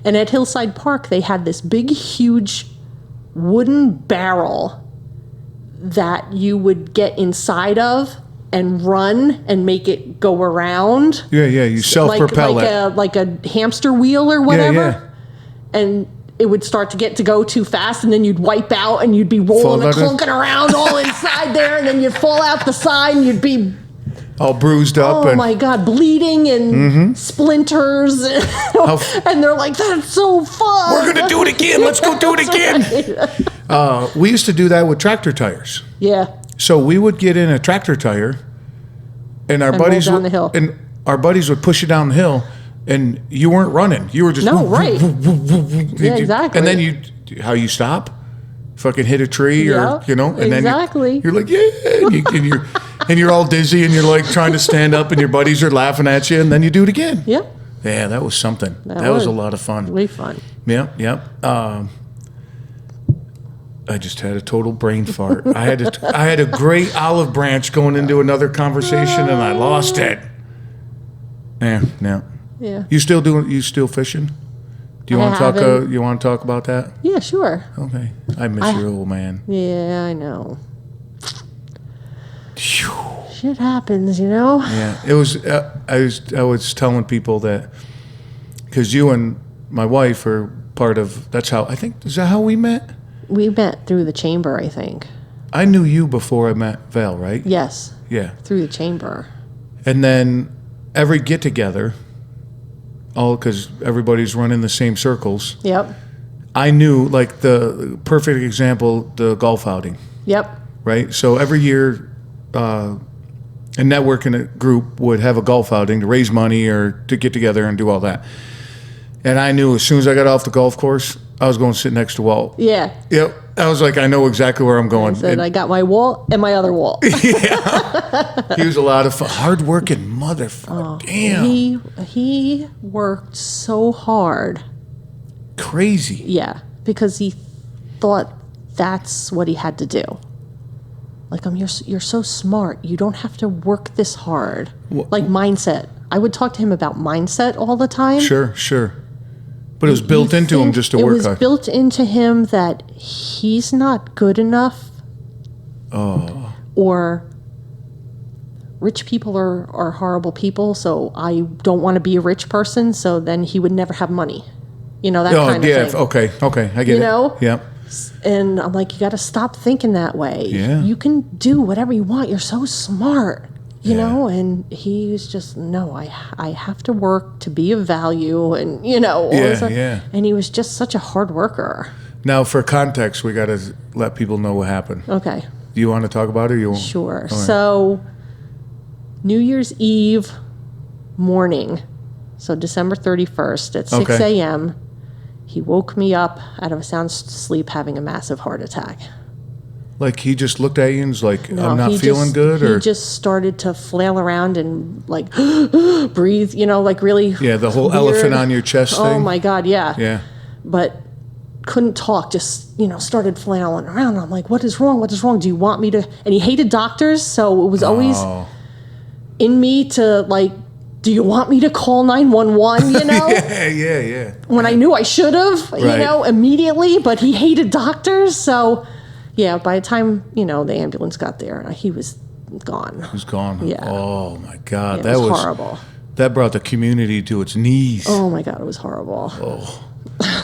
And at Hillside Park, they had this big, huge wooden barrel that you would get inside of and run and make it go around. Yeah. You self-propel it. Like a hamster wheel or whatever. Yeah. And it would start to go too fast, and then you'd wipe out, and you'd be rolling and clunking around all inside there, and then you'd fall out the side, and you'd be all bruised up. Oh my God, bleeding and splinters. And they're like, that's so fun. We're going to do it again. Let's go do it again. We used to do that with tractor tires. Yeah. So we would get in a tractor tire, and our buddies roll down the hill. And our buddies would push you down the hill, and you weren't running. You were just right. Yeah, exactly. And then how you stop? Fucking hit a tree, or and then you're like, yeah, and you're all dizzy, and you're like trying to stand up, and your buddies are laughing at you, and then you do it again. Yeah. Yeah, that was something. That was a lot of fun. Way fun. Yep. I just had a total brain fart. I had a great olive branch going into another conversation, and I lost it. Yeah. You still fishing? Do you want to talk? You want to talk about that? Yeah, sure. Okay. I miss your old man. Yeah, I know. Shit happens, you know. Yeah, it was. I was telling people that because you and my wife are part of. That's how I think. Is that how we met? We met through the chamber, I think. I knew you before I met Val, right? Yes. Yeah. Through the chamber. And then every get together, all because everybody's running the same circles. Yep. I knew, like, the perfect example, the golf outing. Yep. Right? So every year, a networking group would have a golf outing to raise money or to get together and do all that. And I knew as soon as I got off the golf course, I was going to sit next to Walt. Yeah. Yep. I was like, I know exactly where I'm going. I said, I got my Walt and my other Walt. Yeah. He was a lot of fun. Hard-working motherfucker. Damn. He worked so hard. Crazy. Yeah. Because he thought that's what he had to do. Like, you're so smart. You don't have to work this hard. Like mindset. I would talk to him about mindset all the time. Sure. But it was built into him just to work hard. It was built into him that he's not good enough. Oh. Or rich people are horrible people, so I don't want to be a rich person, so then he would never have money. You know, that kind of thing. Okay, I get it. You know? Yeah. And I'm like, you got to stop thinking that way. Yeah. You can do whatever you want. You're so smart. You know, and he was just, no, I have to work to be of value, and, you know. And he was just such a hard worker. Now, for context, we got to let people know what happened. Okay. Do you want to talk about it? Or you won't? Sure. Right. So, New Year's Eve morning, so December 31st at 6 a.m., he woke me up out of a sound sleep having a massive heart attack. Like, he just looked at you and was like, no, I'm not feeling good? Or he just started to flail around and, like, breathe, you know, like really the whole weird. Elephant on your chest thing? Oh, my God, yeah. Yeah. But couldn't talk, just, started flailing around. I'm like, what is wrong? Do you want me to? And he hated doctors, so it was always in me to, like, do you want me to call 911, you know? Yeah. When I knew I should have, immediately, but he hated doctors, so... Yeah, by the time, the ambulance got there, he was gone. He was gone? Yeah. Oh, my God. Yeah, it was horrible. That brought the community to its knees. Oh, my God, it was horrible. Oh.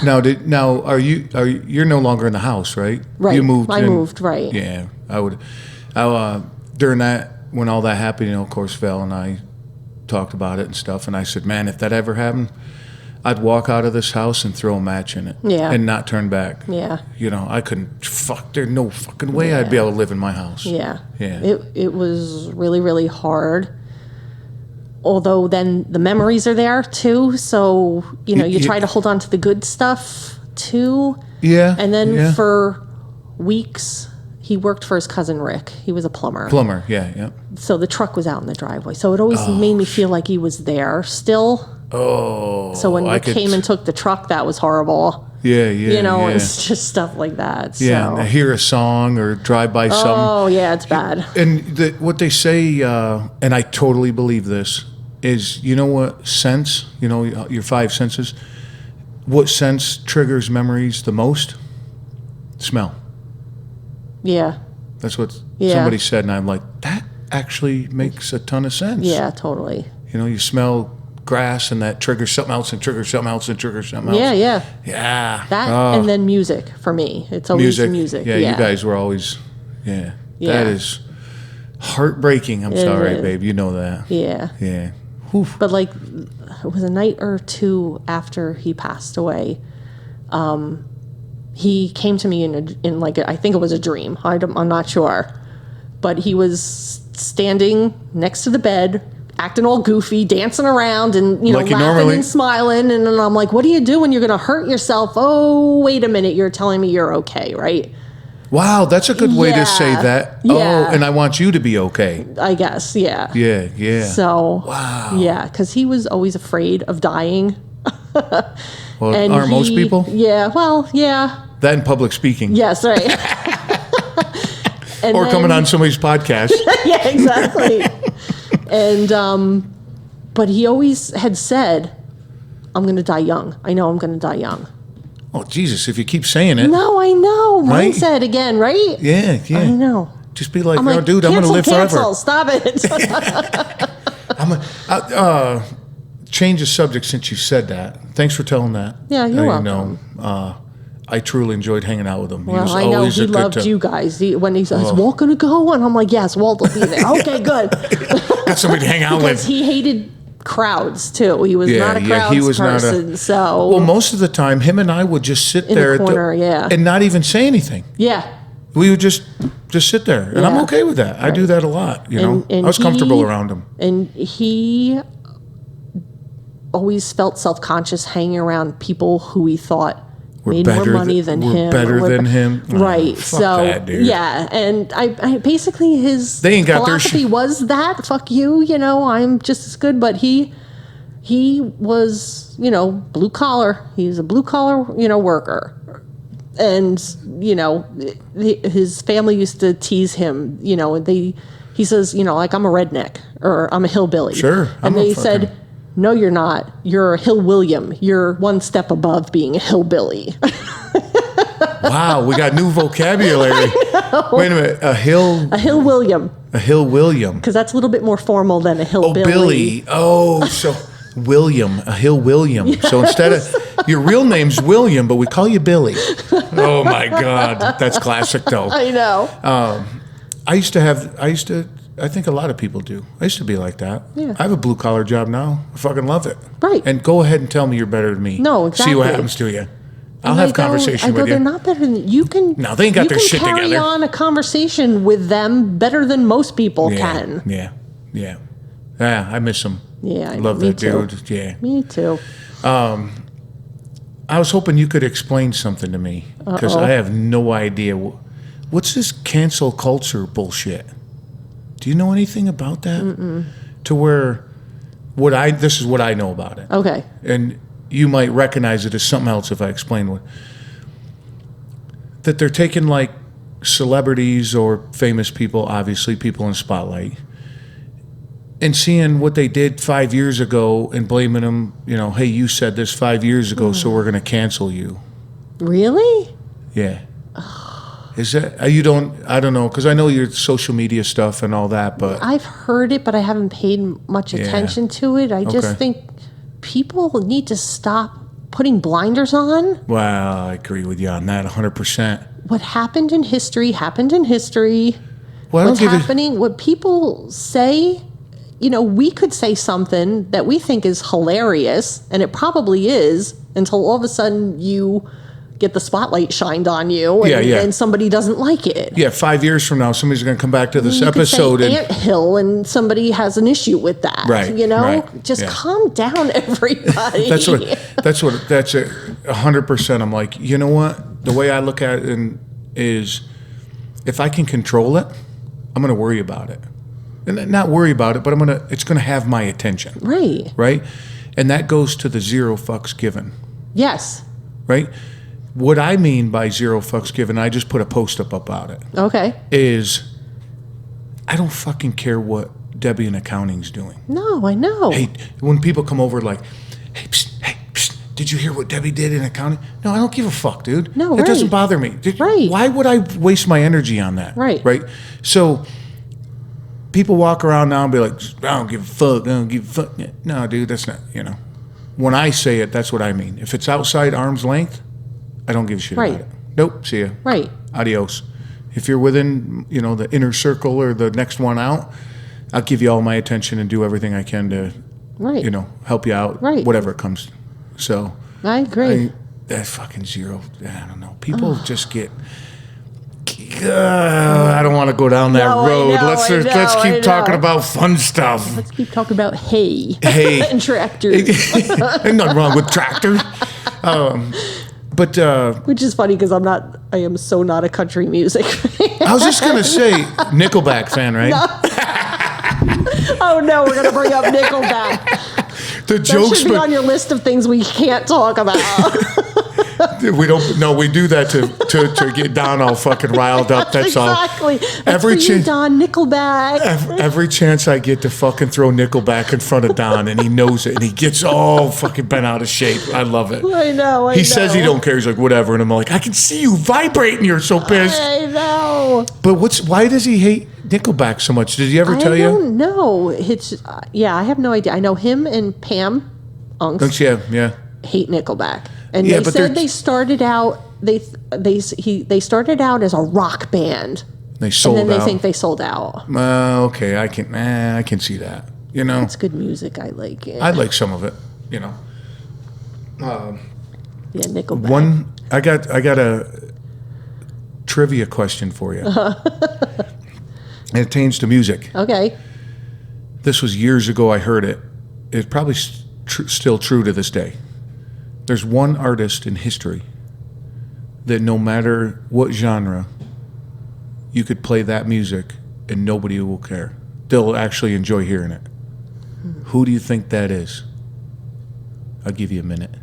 You're no longer in the house, right? Right. You moved. I moved, right. Yeah, during that, when all that happened, of course, Val and I talked about it and stuff, and I said, man, if that ever happened, I'd walk out of this house and throw a match in it. Yeah. And not turn back. Yeah. I couldn't, there's no fucking way I'd be able to live in my house. Yeah. Yeah. It was really, really hard. although then the memories are there too. So, you try to hold on to the good stuff too. Yeah. And then yeah. for weeks, he worked for his cousin Rick. He was a plumber. Yeah. So the truck was out in the driveway. So it always made me feel like he was there still. Oh. So when Rick came and took the truck, that was horrible. Yeah. It's just stuff like that. Yeah, so. and hear a song or drive by something. Oh, yeah, it's bad. And what they say, and I totally believe this, is what sense, your five senses, what sense triggers memories the most? Smell. Yeah. That's what somebody said, and I'm like, that actually makes a ton of sense. Yeah, totally. You smell grass, and that triggers something else, and triggers something else, and triggers something else. Yeah. That, and then music for me. It's always music. Yeah, you guys were always, that is heartbreaking. I'm sorry, babe. You know that. Yeah. Yeah. Oof. But like, it was a night or two after he passed away. He came to me in like I think it was a dream. I'm not sure, but he was standing next to the bed, acting all goofy, dancing around, and like laughing normally. and smiling. And then I'm like, "What are you doing? You're gonna hurt yourself." Oh, wait a minute! You're telling me you're okay, right? Wow, that's a good way to say that. Yeah. Oh, and I want you to be okay. I guess, yeah. Yeah. So, wow. Yeah, because he was always afraid of dying. Well, aren't most people? Yeah, well, yeah. That and public speaking. Yes, right. Or coming on somebody's podcast. Yeah, exactly. And, but he always had said, I'm going to die young. I know I'm going to die young. Oh, Jesus, if you keep saying it. No, I know. Right? Mindset again, right? Yeah. I know. Just be like, I'm no, like, dude, I'm going to live cancel. forever. Stop it. Change the subject since you said that. Thanks for telling that. Yeah, you're welcome. I truly enjoyed hanging out with him. Well, I know he loved you guys. When he says, Walt going to go? And I'm like, yes, Walt will be there. Okay, good. Got somebody to hang out because with. he hated crowds, too. He was not a crowds person. So, well, most of the time, him and I would just sit there the corner, and not even say anything. Yeah. We would just sit there. And I'm okay with that. Right. I do that a lot, And I was comfortable around him. And he always felt self-conscious hanging around people who he thought made more money than him. Better than him. Right. Fuck so, that, dude. yeah. And I basically his they ain't got philosophy was that, fuck you, I'm just as good. But he was, blue collar. He's a blue collar, worker. And, his family used to tease him, he says, like, I'm a redneck or I'm a hillbilly. Sure. And they said, no, you're not. You're a Hill William. You're one step above being a hillbilly. Wow, we got new vocabulary. Wait a minute, a Hill William. A Hill William. Because that's a little bit more formal than a hillbilly. Oh, Billy. Oh, so William, a Hill William. Yes. So instead of your real name's William, but we call you Billy. Oh my God, that's classic though. I know. I think a lot of people do. I used to be like that. Yeah. I have a blue collar job now. I fucking love it. Right. And go ahead and tell me you're better than me. No, exactly. See what happens to you. I'll have conversation with you. They're not better than you can. No, they ain't got their shit together. You can carry on a conversation with them better than most people can. Yeah. I miss them. Yeah, I love that too. dude. Yeah. Me too. I was hoping you could explain something to me because I have no idea. What's this cancel culture bullshit? Do you know anything about that? Mm-mm. To where this is what I know about it. Okay. And you might recognize it as something else if I explain what. That they're taking like celebrities or famous people, obviously people in spotlight, and seeing what they did 5 years ago and blaming them, hey, you said this 5 years ago, so we're going to cancel you. Really? Yeah. Is that, I don't know, because I know your social media stuff and all that, but. I've heard it, but I haven't paid much attention to it. I just think people need to stop putting blinders on. Well, I agree with you on that 100%. What happened in history happened in history. Well, what's happening, what people say, we could say something that we think is hilarious, and it probably is, until all of a sudden you get the spotlight shined on you, and, and somebody doesn't like it. Yeah, 5 years from now, somebody's going to come back to this You episode could say and anthill, and somebody has an issue with that. Right, You know, right, just yeah. calm down, everybody. that's it. 100%. I'm like, you know what? The way I look at it is, if I can control it, I'm going to worry about it. And not worry about it, but it's going to have my attention. Right. Right? And that goes to the zero fucks given. Yes. Right? What I mean by zero fucks given, I just put a post up about it. Okay. Is I don't fucking care what Debbie in accounting's doing. No, I know. Hey, when people come over like, hey, psst, did you hear what Debbie did in accounting? No, I don't give a fuck, dude. No, That doesn't bother me. Right. Why would I waste my energy on that? Right. Right? So people walk around now and be like, I don't give a fuck. I don't give a fuck. No, dude, that's not, When I say it, that's what I mean. If it's outside arm's length, I don't give a shit about it. Nope, see ya. Right. Adios. If you're within, the inner circle or the next one out, I'll give you all my attention and do everything I can to, help you out, whatever it comes. So I agree. That fucking zero, I don't know. People just get. I don't want to go down that road. Let's keep talking about fun stuff. Let's keep talking about hay. Hay and tractors. Ain't nothing wrong with tractors. But which is funny because I am so not a country music fan. I was just gonna say Nickelback fan, right? No. Oh no, we're gonna bring up Nickelback. The That jokes should be on your list of things we can't talk about. we don't. No, we do that to get Don all fucking riled up. That's all. Exactly. Every Don Nickelback. Every chance I get to fucking throw Nickelback in front of Don, and he knows it, and he gets all fucking bent out of shape. I love it. I know. He says he don't care. He's like, whatever, and I'm like, I can see you vibrating. You're so pissed. I know. But why does he hate Nickelback so much? Did he ever tell you? I don't know. It's I have no idea. I know him and Pam Unks Yeah. hate Nickelback. And Yeah, they but said they started out they started out as a rock band. They sold out. And then they think they sold out. Okay, I can see that. It's good music. I like it. I like some of it. Yeah, Nickelback. I got a trivia question for you. And it pertains to music. Okay. This was years ago. I heard it. It's probably still true to this day. There's one artist in history that no matter what genre, you could play that music and nobody will care. They'll actually enjoy hearing it. Who do you think that is? I'll give you a minute.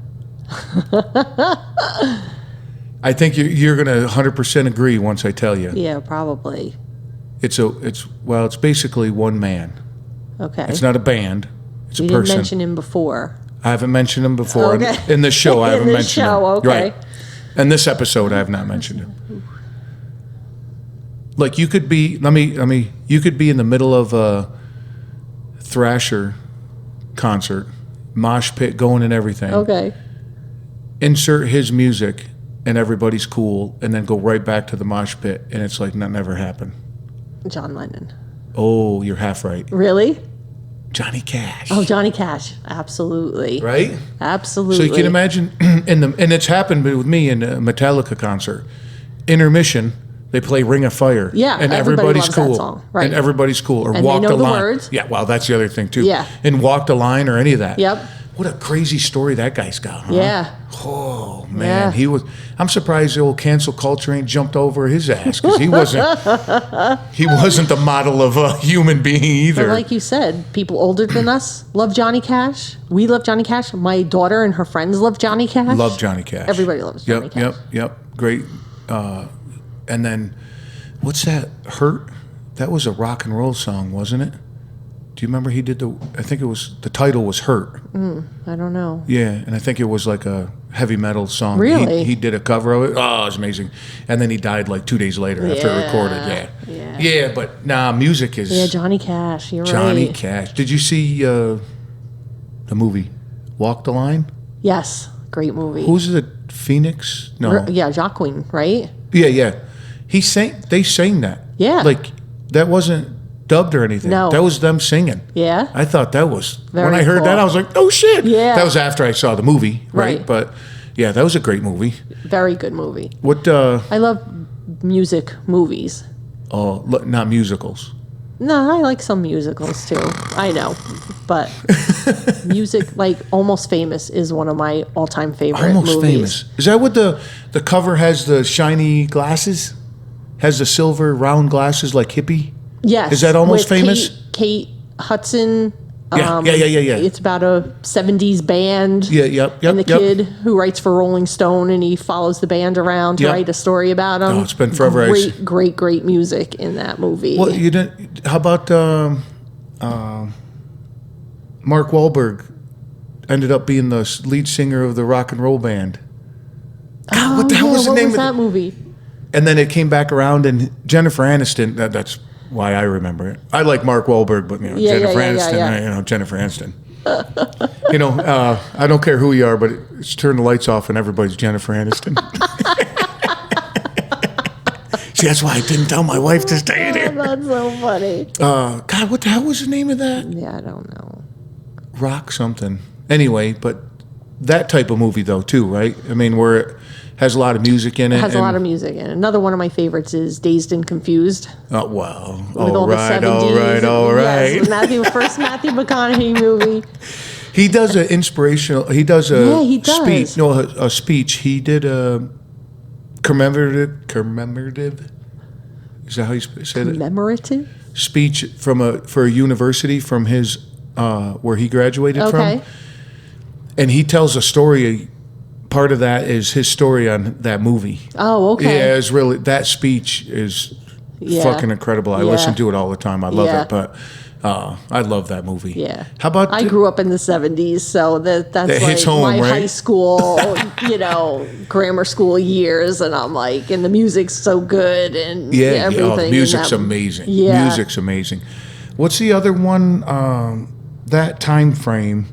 I think you're going to 100% agree once I tell you. Yeah, probably. It's basically one man. Okay. It's not a band. It's a You person. didn't mention him before. I haven't mentioned him before. Okay. In this show, I haven't In this mentioned show, him. okay. Right. In this episode, I have not mentioned him. Like you could be, you could be in the middle of a Thrasher concert, mosh pit going and everything. Okay. Insert his music and everybody's cool, and then go right back to the mosh pit, and it's like that never happened. John Lennon. Oh, you're half right. Really? Johnny Cash. Oh, Johnny Cash. Absolutely. Right? Absolutely. So you can imagine, and it's happened with me in a Metallica concert. Intermission, they play Ring of Fire. Yeah, and everybody everybody's loves cool. that song. Right. And everybody's cool. Or And Walk they know the the Line. words. Yeah, well, that's the other thing too. Yeah. And Walk the Line or any of that. Yep. What a crazy story that guy's got, huh? Yeah. Oh man, Yeah. I'm surprised the old cancel culture ain't jumped over his ass because he wasn't the model of a human being either. But like you said, people older than us love Johnny Cash. We love Johnny Cash. My daughter and her friends love Johnny Cash. Love Johnny Cash. Everybody loves Johnny Cash. Yep. Great. And then, what's that? Hurt? That was a rock and roll song, wasn't it? Do you remember he did I think it was, the title was Hurt. I don't know. Yeah, and I think it was like a heavy metal song. Really? He did a cover of it. Oh, it was amazing. And then he died like 2 days later after it recorded. Yeah, but music is... Yeah, Johnny Cash. You're Johnny right. Cash. Did you see the movie Walk the Line? Yes. Great movie. Who's the Phoenix? No. Yeah, Jacqueline, right? Yeah. They sang that. Yeah. Like, that wasn't dubbed or anything. No. That was them singing. Yeah. I thought that was... Very when I heard cool. that, I was like, oh, shit. Yeah. That was after I saw the movie, right? Right. But, Yeah, that was a great movie. Very good movie. What? I love music movies. Oh, not musicals. No, I like some musicals too. I know, but music like Almost Famous is one of my all-time favorite Almost movies. Famous. Is that what the cover has? The shiny glasses, has the silver round glasses like hippie. Yes. Is that Almost with Famous? Kate Hudson. Yeah. It's about a 70s band. Yeah, yep. And the kid who writes for Rolling Stone, and he follows the band around to write a story about them. Oh, it's been forever. Great music in that movie. Well, you didn't. How about Mark Wahlberg? Ended up being the lead singer of the rock and roll band. God, what the hell was the name of that movie? And then it came back around, and Jennifer Aniston. That's why I remember it. I like Mark Wahlberg, but Jennifer Aniston. Jennifer Aniston. I don't care who you are, but it's turn the lights off and everybody's Jennifer Aniston. See, that's why I didn't tell my wife to stay in here. That's so funny. God, what the hell was the name of that? Yeah, I don't know. Rock something. Anyway, but that type of movie though too, right? I mean, where it has a lot of music in it. It has a lot of music in it. Another one of my favorites is Dazed and Confused. Oh, wow. With all the 70s. All right. Yes, first Matthew McConaughey movie. He does an inspirational, he does. speech. No, a speech. He did a commemorative. Is that how you say it? Commemorative? Speech for a university from his, where he graduated from. And he tells a story. Part of that is his story on that movie. Oh, okay. Yeah, it's really, that speech is fucking incredible. I listen to it all the time. I love it, but I love that movie. Yeah. How about I grew up in the 70s, so that's like hits home, my right? high school, grammar school years, and I'm like, and the music's so good, and everything. The music's amazing. Yeah. Music's amazing. What's the other one? That time frame.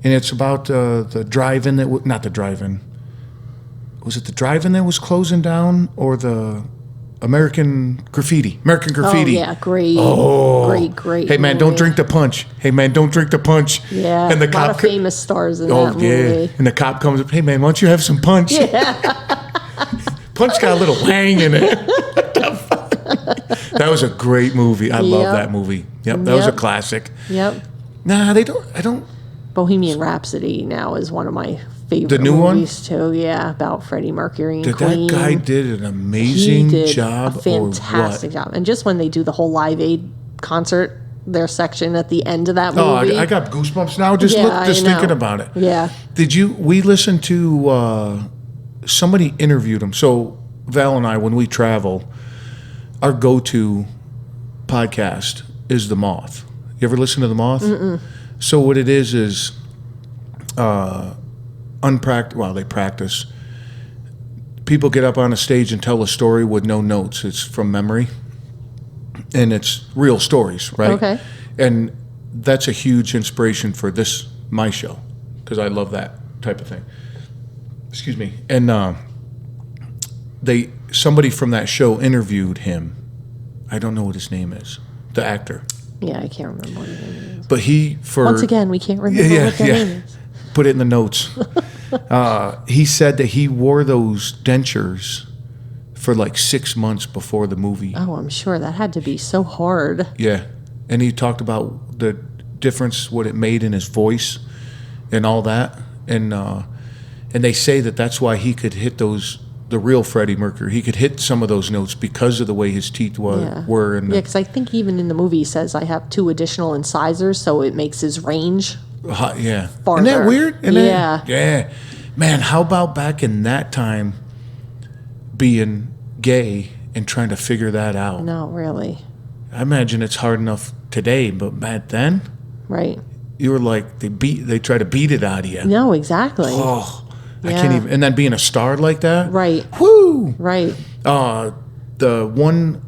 And it's about the drive-in not the drive-in. Was it the drive-in that was closing down, or the American Graffiti? American Graffiti. Oh, yeah, great. Oh. Great. Hey, man, don't drink the punch. Hey, man, don't drink the punch. Yeah, and the a lot of famous stars in that movie. And the cop comes up, hey, man, why don't you have some punch? Yeah. Punch got a little wang in it. That was a great movie. I love that movie. Yep, that was a classic. Yep. Nah, I don't. Bohemian Rhapsody now is one of my favorite movies too. Yeah, about Freddie Mercury and Queen. That guy did an amazing job. A fantastic job. And just when they do the whole Live Aid concert, their section at the end of that movie. Oh, I got goosebumps now just thinking about it. Yeah. We listened to, somebody interviewed him. So Val and I, when we travel, our go-to podcast is The Moth. You ever listen to The Moth? Mm-mm. So what it is they practice. People get up on a stage and tell a story with no notes. It's from memory. And it's real stories, right? Okay. And that's a huge inspiration for my show, because I love that type of thing. Excuse me. And somebody from that show interviewed him. I don't know what his name is, the actor. Yeah, I can't remember what his name is. But once again, we can't remember what their name is. Put it in the notes. He said that he wore those dentures for like 6 months before the movie. Oh, I'm sure that had to be so hard. Yeah. And he talked about the difference, what it made in his voice and all that. And they say that's why he could hit the real Freddie Mercury. He could hit some of those notes because of the way his teeth were. Because I think even in the movie he says, I have 2 additional incisors, so it makes his range farther. Isn't that weird? Yeah. Man, how about back in that time being gay and trying to figure that out? No, really. I imagine it's hard enough today, but back then, right? You were like they try to beat it out of you. No, exactly. Oh, I can't even. And then being a star like that, right? Woo, right. The one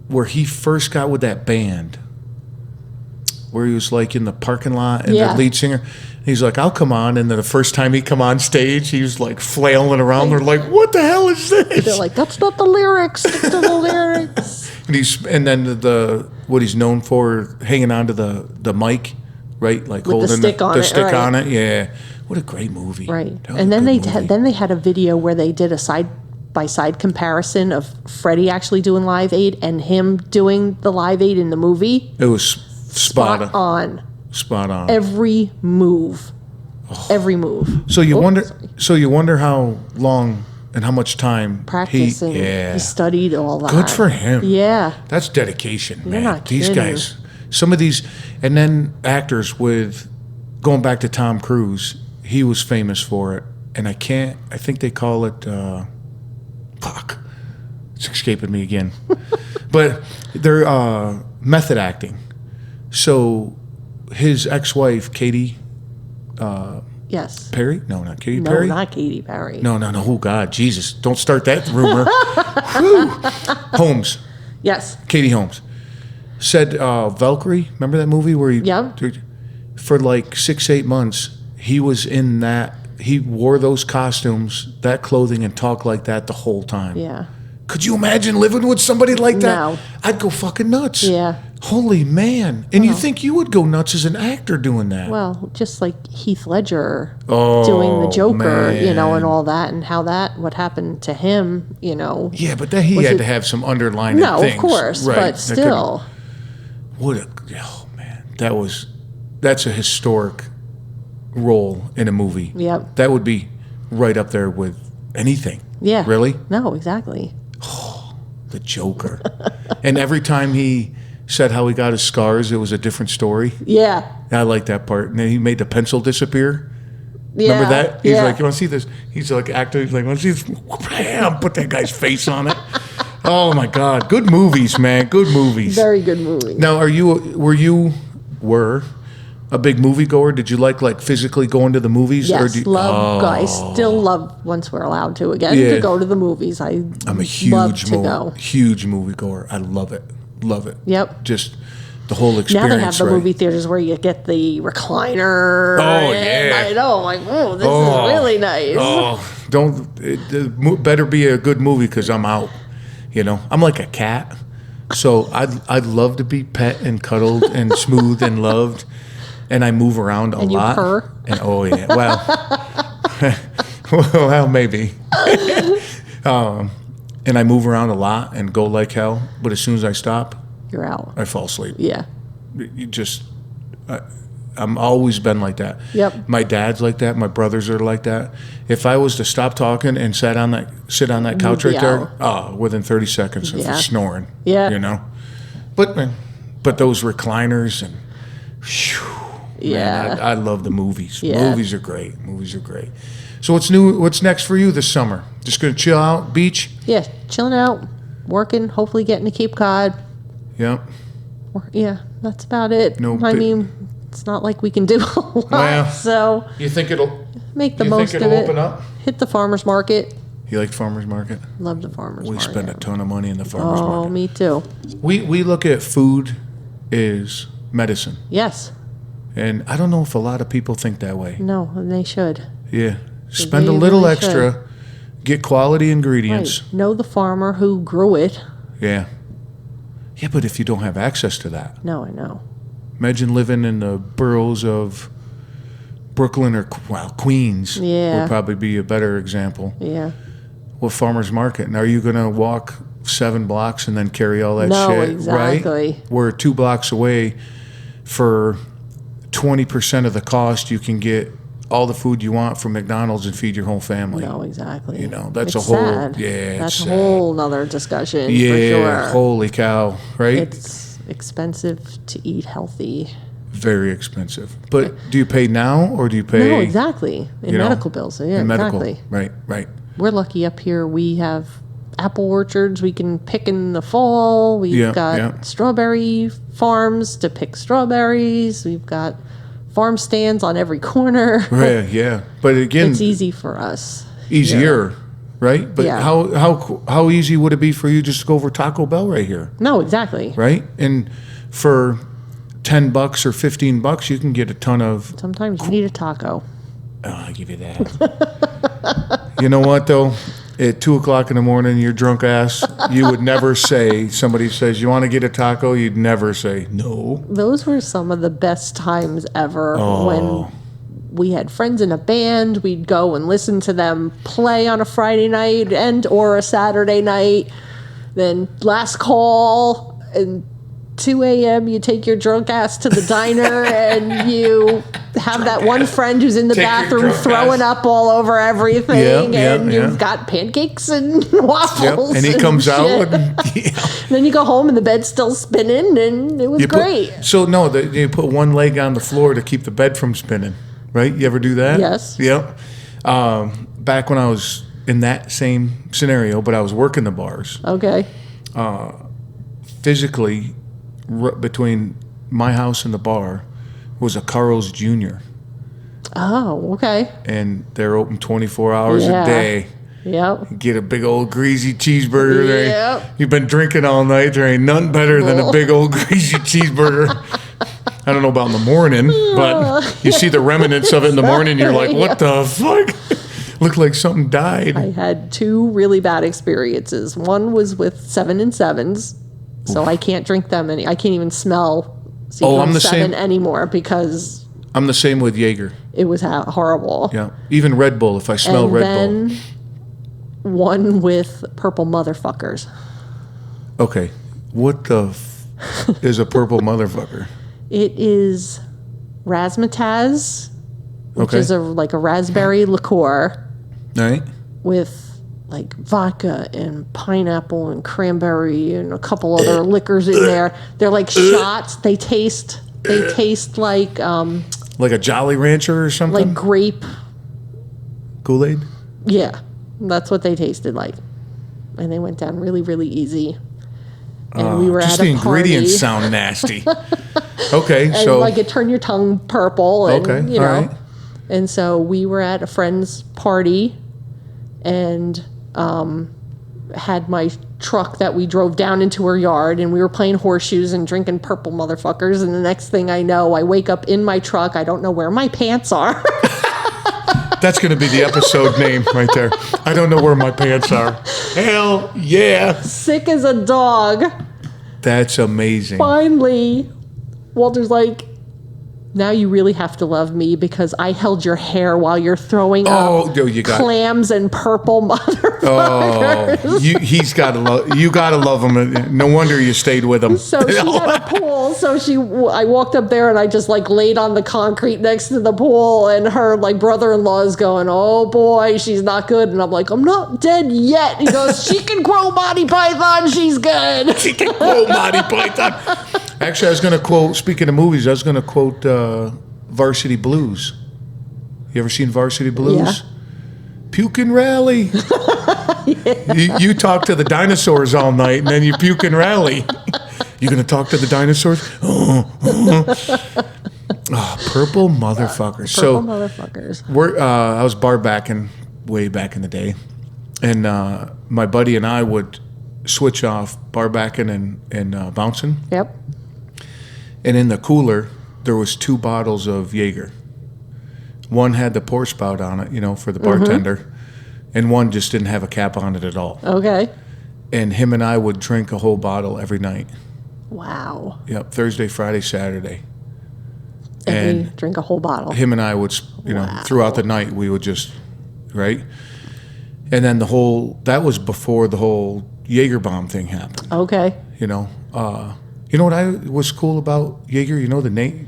where he first got with that band, where he was like in the parking lot and the lead singer. He's like, I'll come on. And then the first time he come on stage, he was like flailing around. They're like, what the hell is this? They're like, that's not the lyrics. Stick to the lyrics. And then what he's known for, hanging onto the mic, right? Like with holding the stick on stick on it. Yeah. What a great movie. Right. That was And a then good movie. then they had a video where they did a side-by-side comparison of Freddie actually doing Live Aid and him doing the Live Aid in the movie. It was spot on. on. Spot on. Every move. Every move. So you wonder. Sorry. So you wonder how long and how much time Practice and he he studied all that. Good for him. Yeah. That's dedication, man. not These kidding. guys, some of these, and then actors with, going back to Tom Cruise, he was famous for it. And I think they call it, fuck, it's escaping me again. But they're method acting. So his ex-wife, Katy Yes. Perry? No, not Katy No, Perry. not Katy Perry. No. Oh, God, Jesus. Don't start that rumor. Whew. Holmes. Yes. Katie Holmes said Valkyrie. Remember that movie where he? Yep. For like 6-8 months, he was in that. He wore those costumes, that clothing, and talked like that the whole time. Yeah. Could you imagine living with somebody like that? No. I'd go fucking nuts. Yeah. Holy man! And you think you would go nuts as an actor doing that? Well, just like Heath Ledger Oh, doing the Joker, man. and all that, and how what happened to him, Yeah, but then he Was had it- to have some underlying No, things. of course, right? but That could- still. Oh man, that's a historic role in a movie. Yep. That would be right up there with anything. Yeah. Really? No, exactly. The Joker. And every time he said how he got his scars, it was a different story. Yeah. I like that part. And then he made the pencil disappear. Yeah. Remember that? He's yeah. like, you want to see this? He's like, actor. He's like, want to see this? Bam! Put that guy's face on it. Oh my God. Good movies, man. Good movies. Very good movie. Now, were a big moviegoer? Did you like physically going to the movies? Yes, I Oh. still love, once we're allowed to again, Yeah. to go to the movies. I'm a love huge to go. huge moviegoer. I love it. Love it. Yep. Just the whole Now experience. they have the right? movie theaters where you get the recliner. Oh, and yeah. I know. Like, this Oh. is really nice. Oh, better be a good movie because I'm out. I'm like a cat, so I'd love to be pet and cuddled and smooth and loved, and I move around a And you lot. purr? And oh yeah, well maybe. And I move around a lot and go like hell, but as soon as I stop, You're out. I fall asleep. Yeah. You just, I'm always been like that. Yep. My dad's like that. My brothers are like that. If I was to stop talking and sit on that couch be right there, within 30 seconds of Yeah. snoring. Yeah. But those recliners and, whew, Yeah. man, I love the movies. Yeah. Movies are great. So what's new? What's next for you this summer? Just gonna chill out, beach? Yeah. Chilling out, working, hopefully getting to Cape Cod. Yep. Yeah, that's about it. No I bi- mean, it's not like we can do a lot, Well, so You think it'll? make the You most think of it'll it. open up? Hit the farmer's market. You like farmers market? Love the farmer's We market. spend a ton of money in the farmers Oh, market. me too. We look at food as medicine, Yes. and I don't know if a lot of people think that way. No, and they should. Yeah, spend a They little really extra, get quality ingredients. Right. Know the farmer who grew it. Yeah, yeah, but if you don't have access to that, No, I know. imagine living in the boroughs of Brooklyn or Queens. Yeah. Would probably be a better example. Yeah. Well, farmers market. And are you going to walk 7 blocks and then carry all that No, shit? exactly. Right? We're 2 blocks away. For 20% of the cost, you can get all the food you want from McDonald's and feed your whole family. No, exactly. That's It's a whole. sad. Yeah, That's it's a sad. whole nother discussion. Yeah, for sure. holy cow! Right? It's expensive to eat healthy. Very expensive. But do you pay now or do you pay? No, exactly. In you know, medical bills. Yeah, in medical? exactly. Right. We're lucky up here. We have apple orchards we can pick in the fall. We've got strawberry farms to pick strawberries. We've got farm stands on every corner. Yeah. But again, It's easy for us. easier, right? But Yeah. how easy would it be for you just to go over Taco Bell right here, No, exactly. right? And for $10 or $15, you can get a ton of. Sometimes you need a taco. Oh, I give you that. You know what though? At 2:00 in the morning, your drunk ass, you would never say. Somebody says you want to get a taco, you'd never say no. Those were some of the best times ever Oh. when we had friends in a band. We'd go and listen to them play on a Friday night and or a Saturday night. Then last call and 2 a.m. you take your drunk ass to the diner and you have that one friend who's in the bathroom throwing up all over everything, and you've got pancakes and waffles. Yep. And he comes out. And, then you go home and the bed's still spinning, and it was great. You put one leg on the floor to keep the bed from spinning, right? You ever do that? Yes. Yep. Back when I was in that same scenario, but I was working the bars. Okay. Physically, between my house and the bar was a Carl's Jr. Oh, okay. And they're open 24 hours a day. Yep. Get a big old greasy cheeseburger. Yep. You've been drinking all night. There ain't nothing better than a big old greasy cheeseburger. I don't know about in the morning, but you see the remnants of it in the morning. You're like, what the fuck? Looked like something died. I had 2 really bad experiences. One was with 7 and 7s. So I can't drink them I can't even smell I'm the 7 same anymore because I'm the same with Jaeger. it was horrible. Yeah. Even Red Bull, if I smell And Red then Bull. one with purple motherfuckers. Okay. What the is a purple motherfucker? It is razzmatazz, which Okay. is like a raspberry liqueur All right. with like vodka and pineapple and cranberry and a couple other liquors in there. They're like shots. They taste like Like a Jolly Rancher or something? like grape. Kool-Aid? Yeah, that's what they tasted like, and they went down really, really easy. And we were Just at the a ingredients party, sound nasty. Okay, and so like it turned your tongue purple, and Okay, you know. all right. And so we were at a friend's party, and had my truck that we drove down into her yard, and we were playing horseshoes and drinking purple motherfuckers. And the next thing I know, I wake up in my truck. I don't know where my pants are. that's going to be the episode name right there. I don't know where my pants are. Hell yeah. Sick as a dog. That's amazing. Finally, Walter's like, now you really have to love me because I held your hair while you're throwing up clams and purple motherfuckers. He's got to love. You got to love him. No wonder you stayed with him. So she had a pool. So I walked up there and I just like laid on the concrete next to the pool, and her like brother-in-law is going, "Oh boy, she's not good." And I'm like, "I'm not dead yet." He goes, "She can grow Monty Python. She's good. She can quote Monty Python. Actually, I was going to quote. Speaking of movies, I was going to quote Varsity Blues. You ever seen Varsity Blues? Yeah. Puke and rally. You talk to the dinosaurs all night, and then you puke and rally. You going to talk to the dinosaurs? Purple motherfuckers. Purple motherfuckers. I was bar backing way back in the day, and my buddy and I would switch off bar backing and bouncing. Yep. And in the cooler, there was 2 bottles of Jaeger. One had the pour spout on it, for the bartender, and one just didn't have a cap on it at all. Okay. And him and I would drink a whole bottle every night. Wow. Yep, Thursday, Friday, Saturday. And we drink a whole bottle. Him and I would, throughout the night, we would just, right? And then that was before the whole Jaeger bomb thing happened. Okay. You know what was cool about Jaeger? You know the name?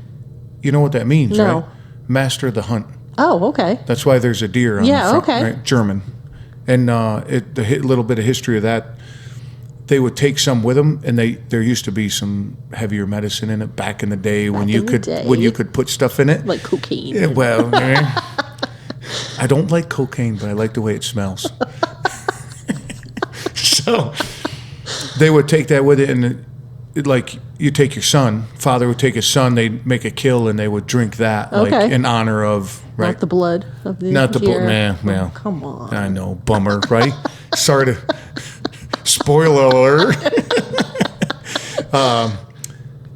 You know what that means, No. right? Master of the hunt. Oh, okay. That's why there's a deer on the front, okay. right? German. And little bit of history of that, they would take some with them, and there used to be some heavier medicine in it back in the day when you could put stuff in it. Like cocaine. Yeah, well, I don't like cocaine, but I like the way it smells. So they would take that with it, and like you take your son, father would take his son, they'd make a kill, and they would drink that like in honor of Not the blood of the not the deer. man. Well, Come on. I know, bummer, right? Sorry to spoiler alert.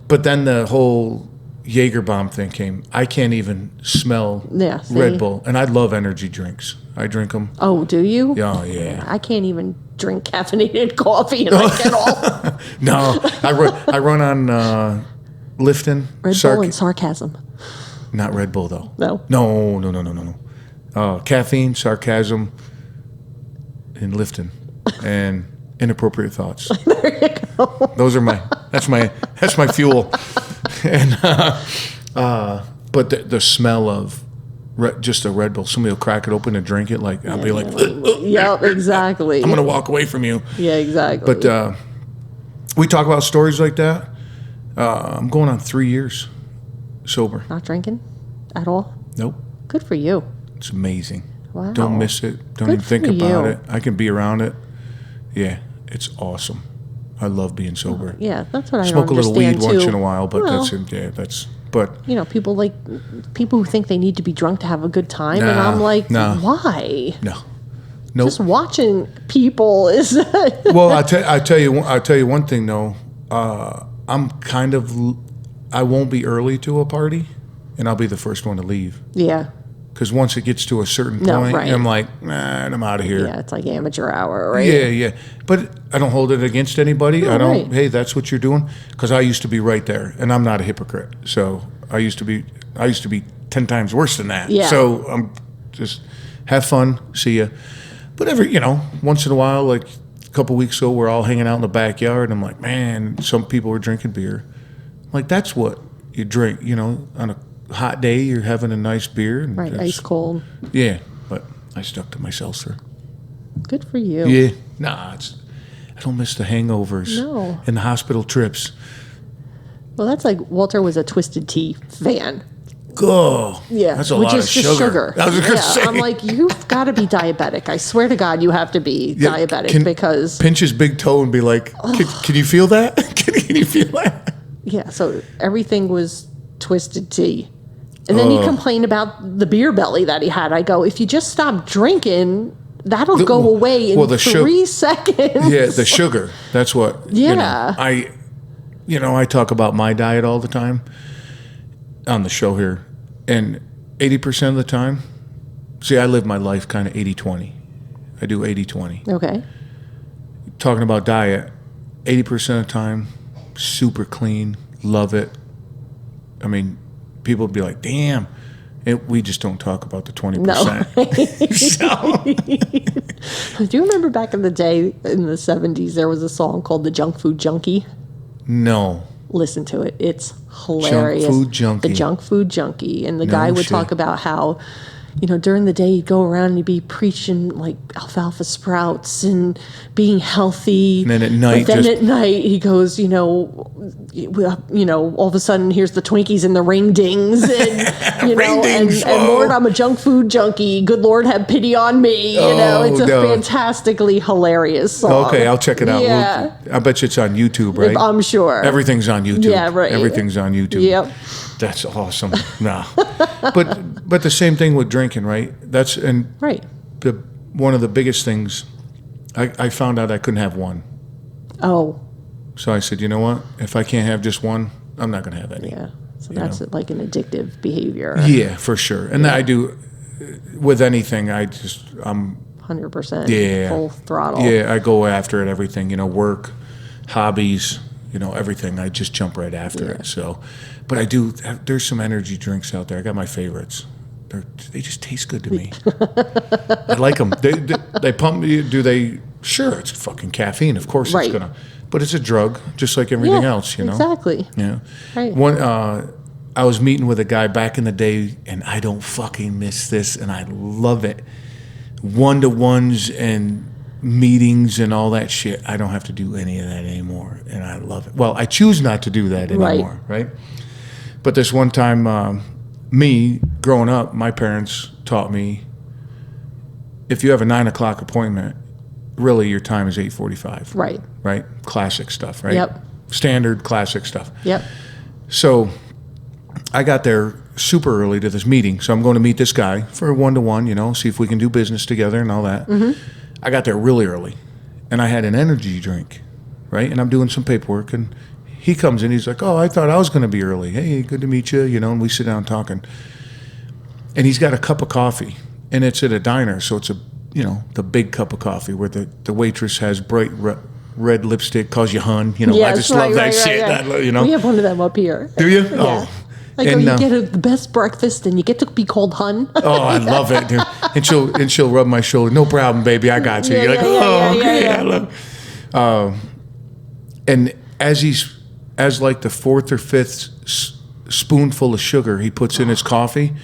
But then the whole Jaeger bomb thing came. I can't even smell Red Bull, and I love energy drinks. I drink them. Oh, do you? Oh yeah. I can't even drink caffeinated coffee and I get all No, I run on lifting. Red Bull and sarcasm. Not Red Bull, though. No. No. Caffeine, sarcasm, and lifting, and inappropriate thoughts. There you go. Those are that's my fuel. And but the smell of just a Red Bull, somebody will crack it open and drink it. Like I'll be like, Yep, exactly. I'm gonna walk away from you. Yeah, exactly. But we talk about stories like that. I'm going on 3 years sober. Not drinking at all? Nope. Good for you. It's amazing. Wow. Don't miss it. Don't Good even think for about you. it. I can be around it. Yeah, it's awesome. I love being sober. Yeah, that's what I Smoke a don't little weed understand, once too. in a while, but Well, but you know, people who think they need to be drunk to have a good time, and Nah, I'm like, nah. why? no. Nope. Just watching people is. Well, I tell you one thing though. I'm kind of, I won't be early to a party, and I'll be the first one to leave. Yeah, Because once it gets to a certain No, point, right. I'm like, nah, I'm out of here. yeah, it's like amateur hour, right? Yeah. But I don't hold it against anybody. No, I don't. right. Hey, that's what you're doing. Because I used to be right there, and I'm not a hypocrite. So I used to be 10 times worse than that. Yeah. So I'm just have fun. See ya. But once in a while, like a couple weeks ago, we're all hanging out in the backyard. And I'm like, man, some people are drinking beer. I'm like, that's what you drink. On a hot day, you're having a nice beer. And Right, that's- ice cold. Yeah, but I stuck to my seltzer. Good for you. Yeah. Nah, I don't miss the hangovers No. and the hospital trips. Well, that's like Walter was a Twisted Tea fan. Oh, Yeah, that's a which lot is of just sugar. I was gonna say. I'm like, you've got to be diabetic. I swear to God, you have to be Yeah, diabetic because pinch his big toe and be like, can you feel that? Can you feel that? yeah. So everything was Twisted Tea, and then he complained about the beer belly that he had. I go, if you just stop drinking, that'll go away in well, the 3 seconds. Yeah, the sugar. That's what. Yeah. I talk about my diet all the time on the show here, and 80% of the time, see, I live my life kind of 80-20. I do 80-20. Okay. Talking about diet, 80% of the time, super clean, love it. I mean, people would be like, damn. We just don't talk about the 20%. So, Do you remember back in the day in the 70s, there was a song called The Junk Food Junkie? no. Listen to it. It's hilarious. Food Junkie. The Junk Food Junkie. And the guy would shit. talk about how, during the day he'd go around and he'd be preaching like alfalfa sprouts and being healthy. And then at night, But then at night he goes, all of a sudden here's the Twinkies and the ring dings and Ring dings, and Lord, I'm a junk food junkie. Good Lord, have pity on me. It's a no. fantastically hilarious song. Okay, I'll check it out. Yeah. I bet you it's on YouTube, right? I'm sure. Everything's on YouTube. Yeah, right. Everything's on YouTube. Yep. That's awesome. Nah. But the same thing with drinking, right? Right. One of the biggest things, I found out I couldn't have one. Oh, So I said, you know what? If I can't have just one, I'm not going to have any. yeah. So that's like an addictive behavior. Yeah, for sure. And I do with anything. I'm 100%. Yeah. Full throttle. Yeah, I go after it, everything, work, hobbies, everything. I just jump right after it. So, but there's some energy drinks out there. I got my favorites. They just taste good to me. I like them. They pump me. Do they? Sure, it's fucking caffeine. Of course Right. it's going to. But it's a drug, just like everything else, Exactly. Yeah. Right. I was meeting with a guy back in the day, and I don't fucking miss this, and I love it. 1-to-ones and meetings and all that shit. I don't have to do any of that anymore, and I love it. Well, I choose not to do that anymore, right? But this one time, me growing up, my parents taught me if you have a 9:00 appointment, really your time is 8:45. Right. Right? Classic stuff, right? Yep. Standard classic stuff. Yep. So I got there super early to this meeting. So I'm going to meet this guy for a 1-to-1, see if we can do business together and all that. Mm-hmm. I got there really early, and I had an energy drink, right? And I'm doing some paperwork, and he comes in. He's like, oh, I thought I was going to be early. Hey, good to meet you, and we sit down talking. And he's got a cup of coffee, and it's at a diner, so it's the big cup of coffee where the waitress has bright red lipstick, calls you hun. I Yes, just love that shit. right. We We have one of them up here. Do you? Yeah. Oh. I go, you get the best breakfast and you get to be called hun. Oh, I love it, dude. And she'll rub my shoulder. No problem, baby. I got you. You're like, okay, I love. And as like the fourth or fifth spoonful of sugar he puts in his coffee,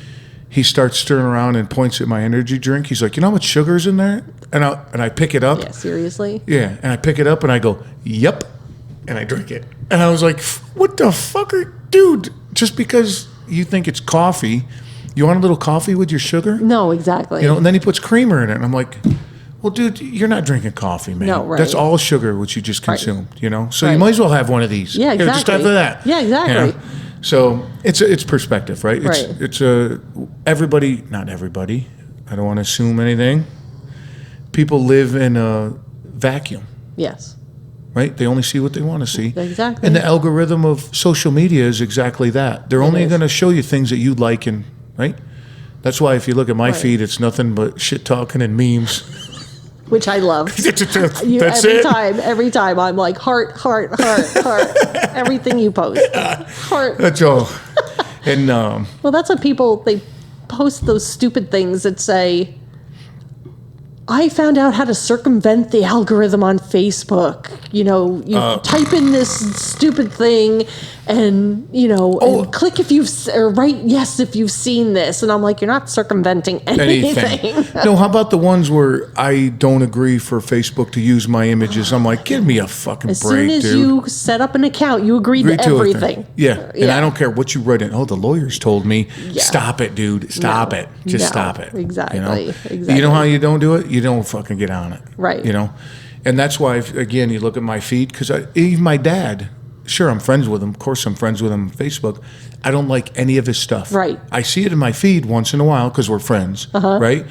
he starts stirring around and points at my energy drink. He's like, you know how much sugar's in there? And I pick it up. Yeah, seriously? Yeah, and I pick it up and I go, yep, and I drink it. And I was like, what the fucker? Dude, just because you think it's coffee, you want a little coffee with your sugar? No, exactly. You know, and then he puts creamer in it. And I'm like, well, dude, you're not drinking coffee, man. No, right. That's all sugar which you just consumed, you know? So you Right. might as well have one of these. Yeah, exactly. Just after that. Yeah, exactly. You know? So it's perspective, right? Right. It's everybody, not everybody. I don't want to assume anything. People live in a vacuum, Yes. right? They only see what they want to see. Exactly. And the algorithm of social media is exactly that. They're only is. going to show you things that you like, and right? That's why if you look at my Right. feed, it's nothing but shit talking and memes. Which I love. That's Every time I'm like, heart. Everything you post. Heart. That's all. And Well, that's what they post those stupid things that say, I found out how to circumvent the algorithm on Facebook. You know, you type in this stupid thing and, and click if or write yes if you've seen this. And I'm like, you're not circumventing anything. No, how about the ones where I don't agree for Facebook to use my images? I'm like, give me a fucking As break, soon as dude. you set up an account, you agreed to everything. Yeah, and I don't care what you write in. Oh, the lawyers told me. Yeah. Stop it, dude. Stop it. Just stop it. Exactly. You know how you don't do it? You don't fucking get on it. Right. You know? And that's why, again, you look at my feed, because even my dad, sure, I'm friends with him. Of course, I'm friends with him on Facebook. I don't like any of his stuff. Right. I see it in my feed once in a while because we're friends, right?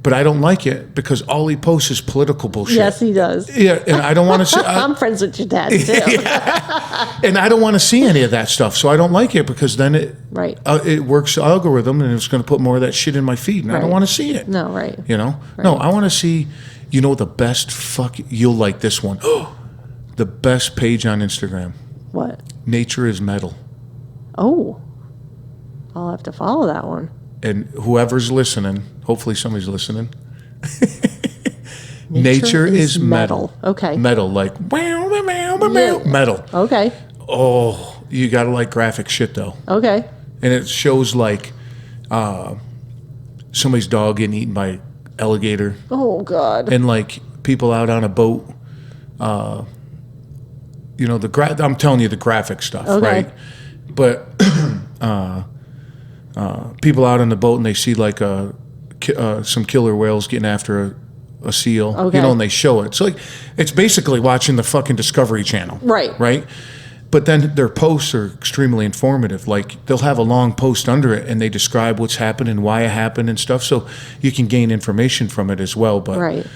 But I don't like it because all he posts is political bullshit. Yes, he does. Yeah, and I don't want to see. I'm friends with your dad, too. And I don't want to see any of that stuff, so I don't like it because then it works the algorithm and it's going to put more of that shit in my feed, and I don't want to see it. No, right. You know, no, I want to see. The best you'll like this one. The best page on Instagram. What? Nature is metal. Oh, I'll have to follow that one. And whoever's listening, hopefully somebody's listening. Nature is metal. Okay. Metal, like metal. Okay. Oh, you gotta like graphic shit though. Okay. And it shows like somebody's dog getting eaten by alligator, Oh, God. and like people out on a boat. I'm telling you the graphic stuff, Okay. right? But people out on the boat and they see like some killer whales getting after a seal, Okay. and they show it. So like, it's basically watching the fucking Discovery Channel, Right. Right. But then their posts are extremely informative. Like they'll have a long post under it, and they describe what's happened and why it happened and stuff. So you can gain information from it as well. But Right.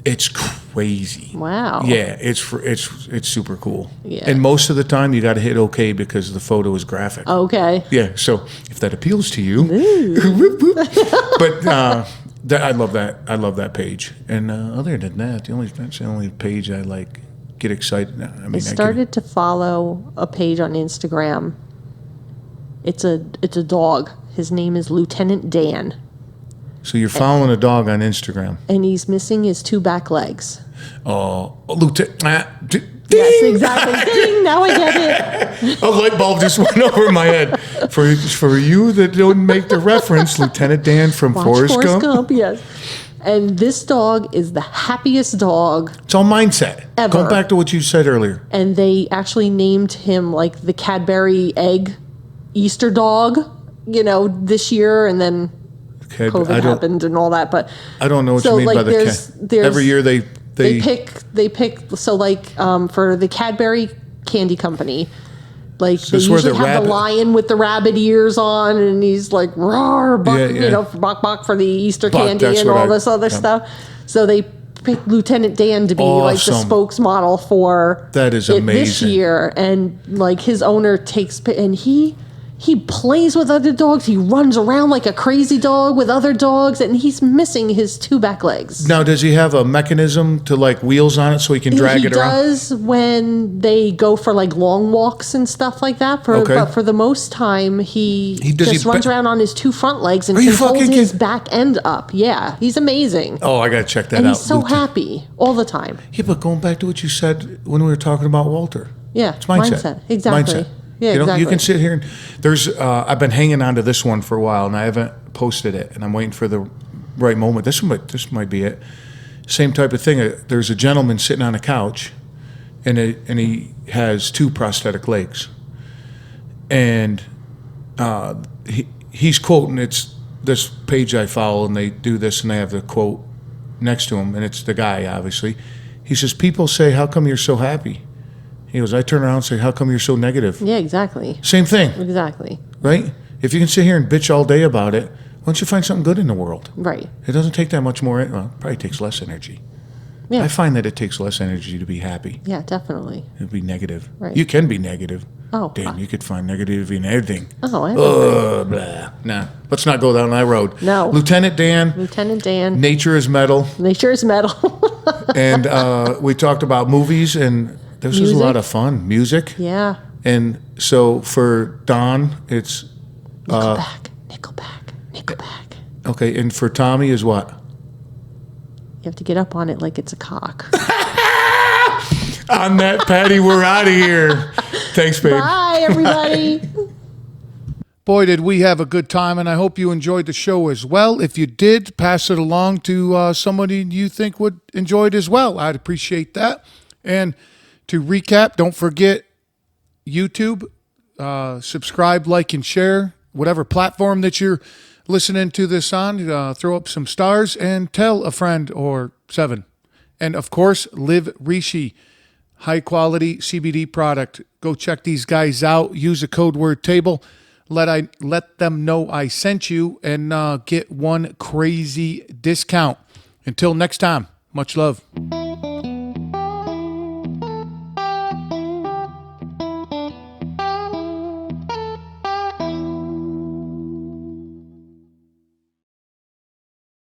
it's crazy. Wow. Yeah, it's super cool. Yeah. And most of the time you got to hit OK because the photo is graphic. Okay. Yeah. So if that appeals to you, but I love that. I love that page. And other than that, that's the only page I like. Get excited. I started to follow a page on Instagram. It's a dog. His name is Lieutenant Dan. So you're following a dog on Instagram. And he's missing his 2 back legs. Oh, Lieutenant. Yes, exactly. Ding, now I get it. A light bulb just went over my head. For you that don't make the reference, Lieutenant Dan from Watch Forrest Gump. Yes. And this dog is the happiest dog. It's all mindset. Ever. Going back to what you said earlier. And they actually named him like the Cadbury egg Easter dog, this year. And then COVID happened and all that. But I don't know what you mean by the cat. Every year they pick. So like for the Cadbury Candy Company, like So they usually have the lion with the rabbit ears on, and he's like roar, bok bok for the Easter candy and all this other stuff. So they picked Lieutenant Dan to be like the spokesmodel for that is it amazing this year, and like his owner takes and he He plays with other dogs. He runs around like a crazy dog with other dogs, and he's missing his 2 back legs. Now, does he have a mechanism to like wheels on it so he can drag it around? He does when they go for like long walks and stuff like that. But for the most time, he just runs around on his 2 front legs and can hold his back end up. Yeah, he's amazing. Oh, I got to check that out. And he's so happy all the time. Yeah, but going back to what you said when we were talking about Walter. Yeah, it's mindset. Exactly. Mindset. Yeah, exactly. You can sit here and there's. I've been hanging on to this one for a while, and I haven't posted it, and I'm waiting for the right moment. This might be it. Same type of thing. There's a gentleman sitting on a couch, and he has 2 prosthetic legs, and he's quoting. It's this page I follow, and they do this, and they have the quote next to him, and it's the guy, obviously. He says, "People say, how come you're so happy?" He goes, "I turn around and say, how come you're so negative?" Yeah, exactly. Same thing. Exactly. Right? If you can sit here and bitch all day about it, why don't you find something good in the world? Right. It doesn't take that much more. Well, it probably takes less energy. Yeah. I find that it takes less energy to be happy. Yeah, definitely. To be negative. Right. You can be negative. Oh. Damn, you could find negativity in everything. Oh, everything. Blah. Nah, let's not go down that road. No. Lieutenant Dan. Nature is metal. Nature is metal. And we talked about movies, and this was a lot of fun. Music. Yeah. And so for Don, it's... Nickelback. Okay, and for Tommy is what? You have to get up on it like it's a cock. On that, Patti, we're out of here. Thanks, babe. Bye, everybody. Boy, did we have a good time, and I hope you enjoyed the show as well. If you did, pass it along to somebody you think would enjoy it as well. I'd appreciate that. And to recap, don't forget YouTube, subscribe, like, and share. Whatever platform that you're listening to this on, throw up some stars and tell a friend or 7. And, of course, Live Rishi, high-quality CBD product. Go check these guys out. Use the code word TABLE. Let them know I sent you and get one crazy discount. Until next time, much love.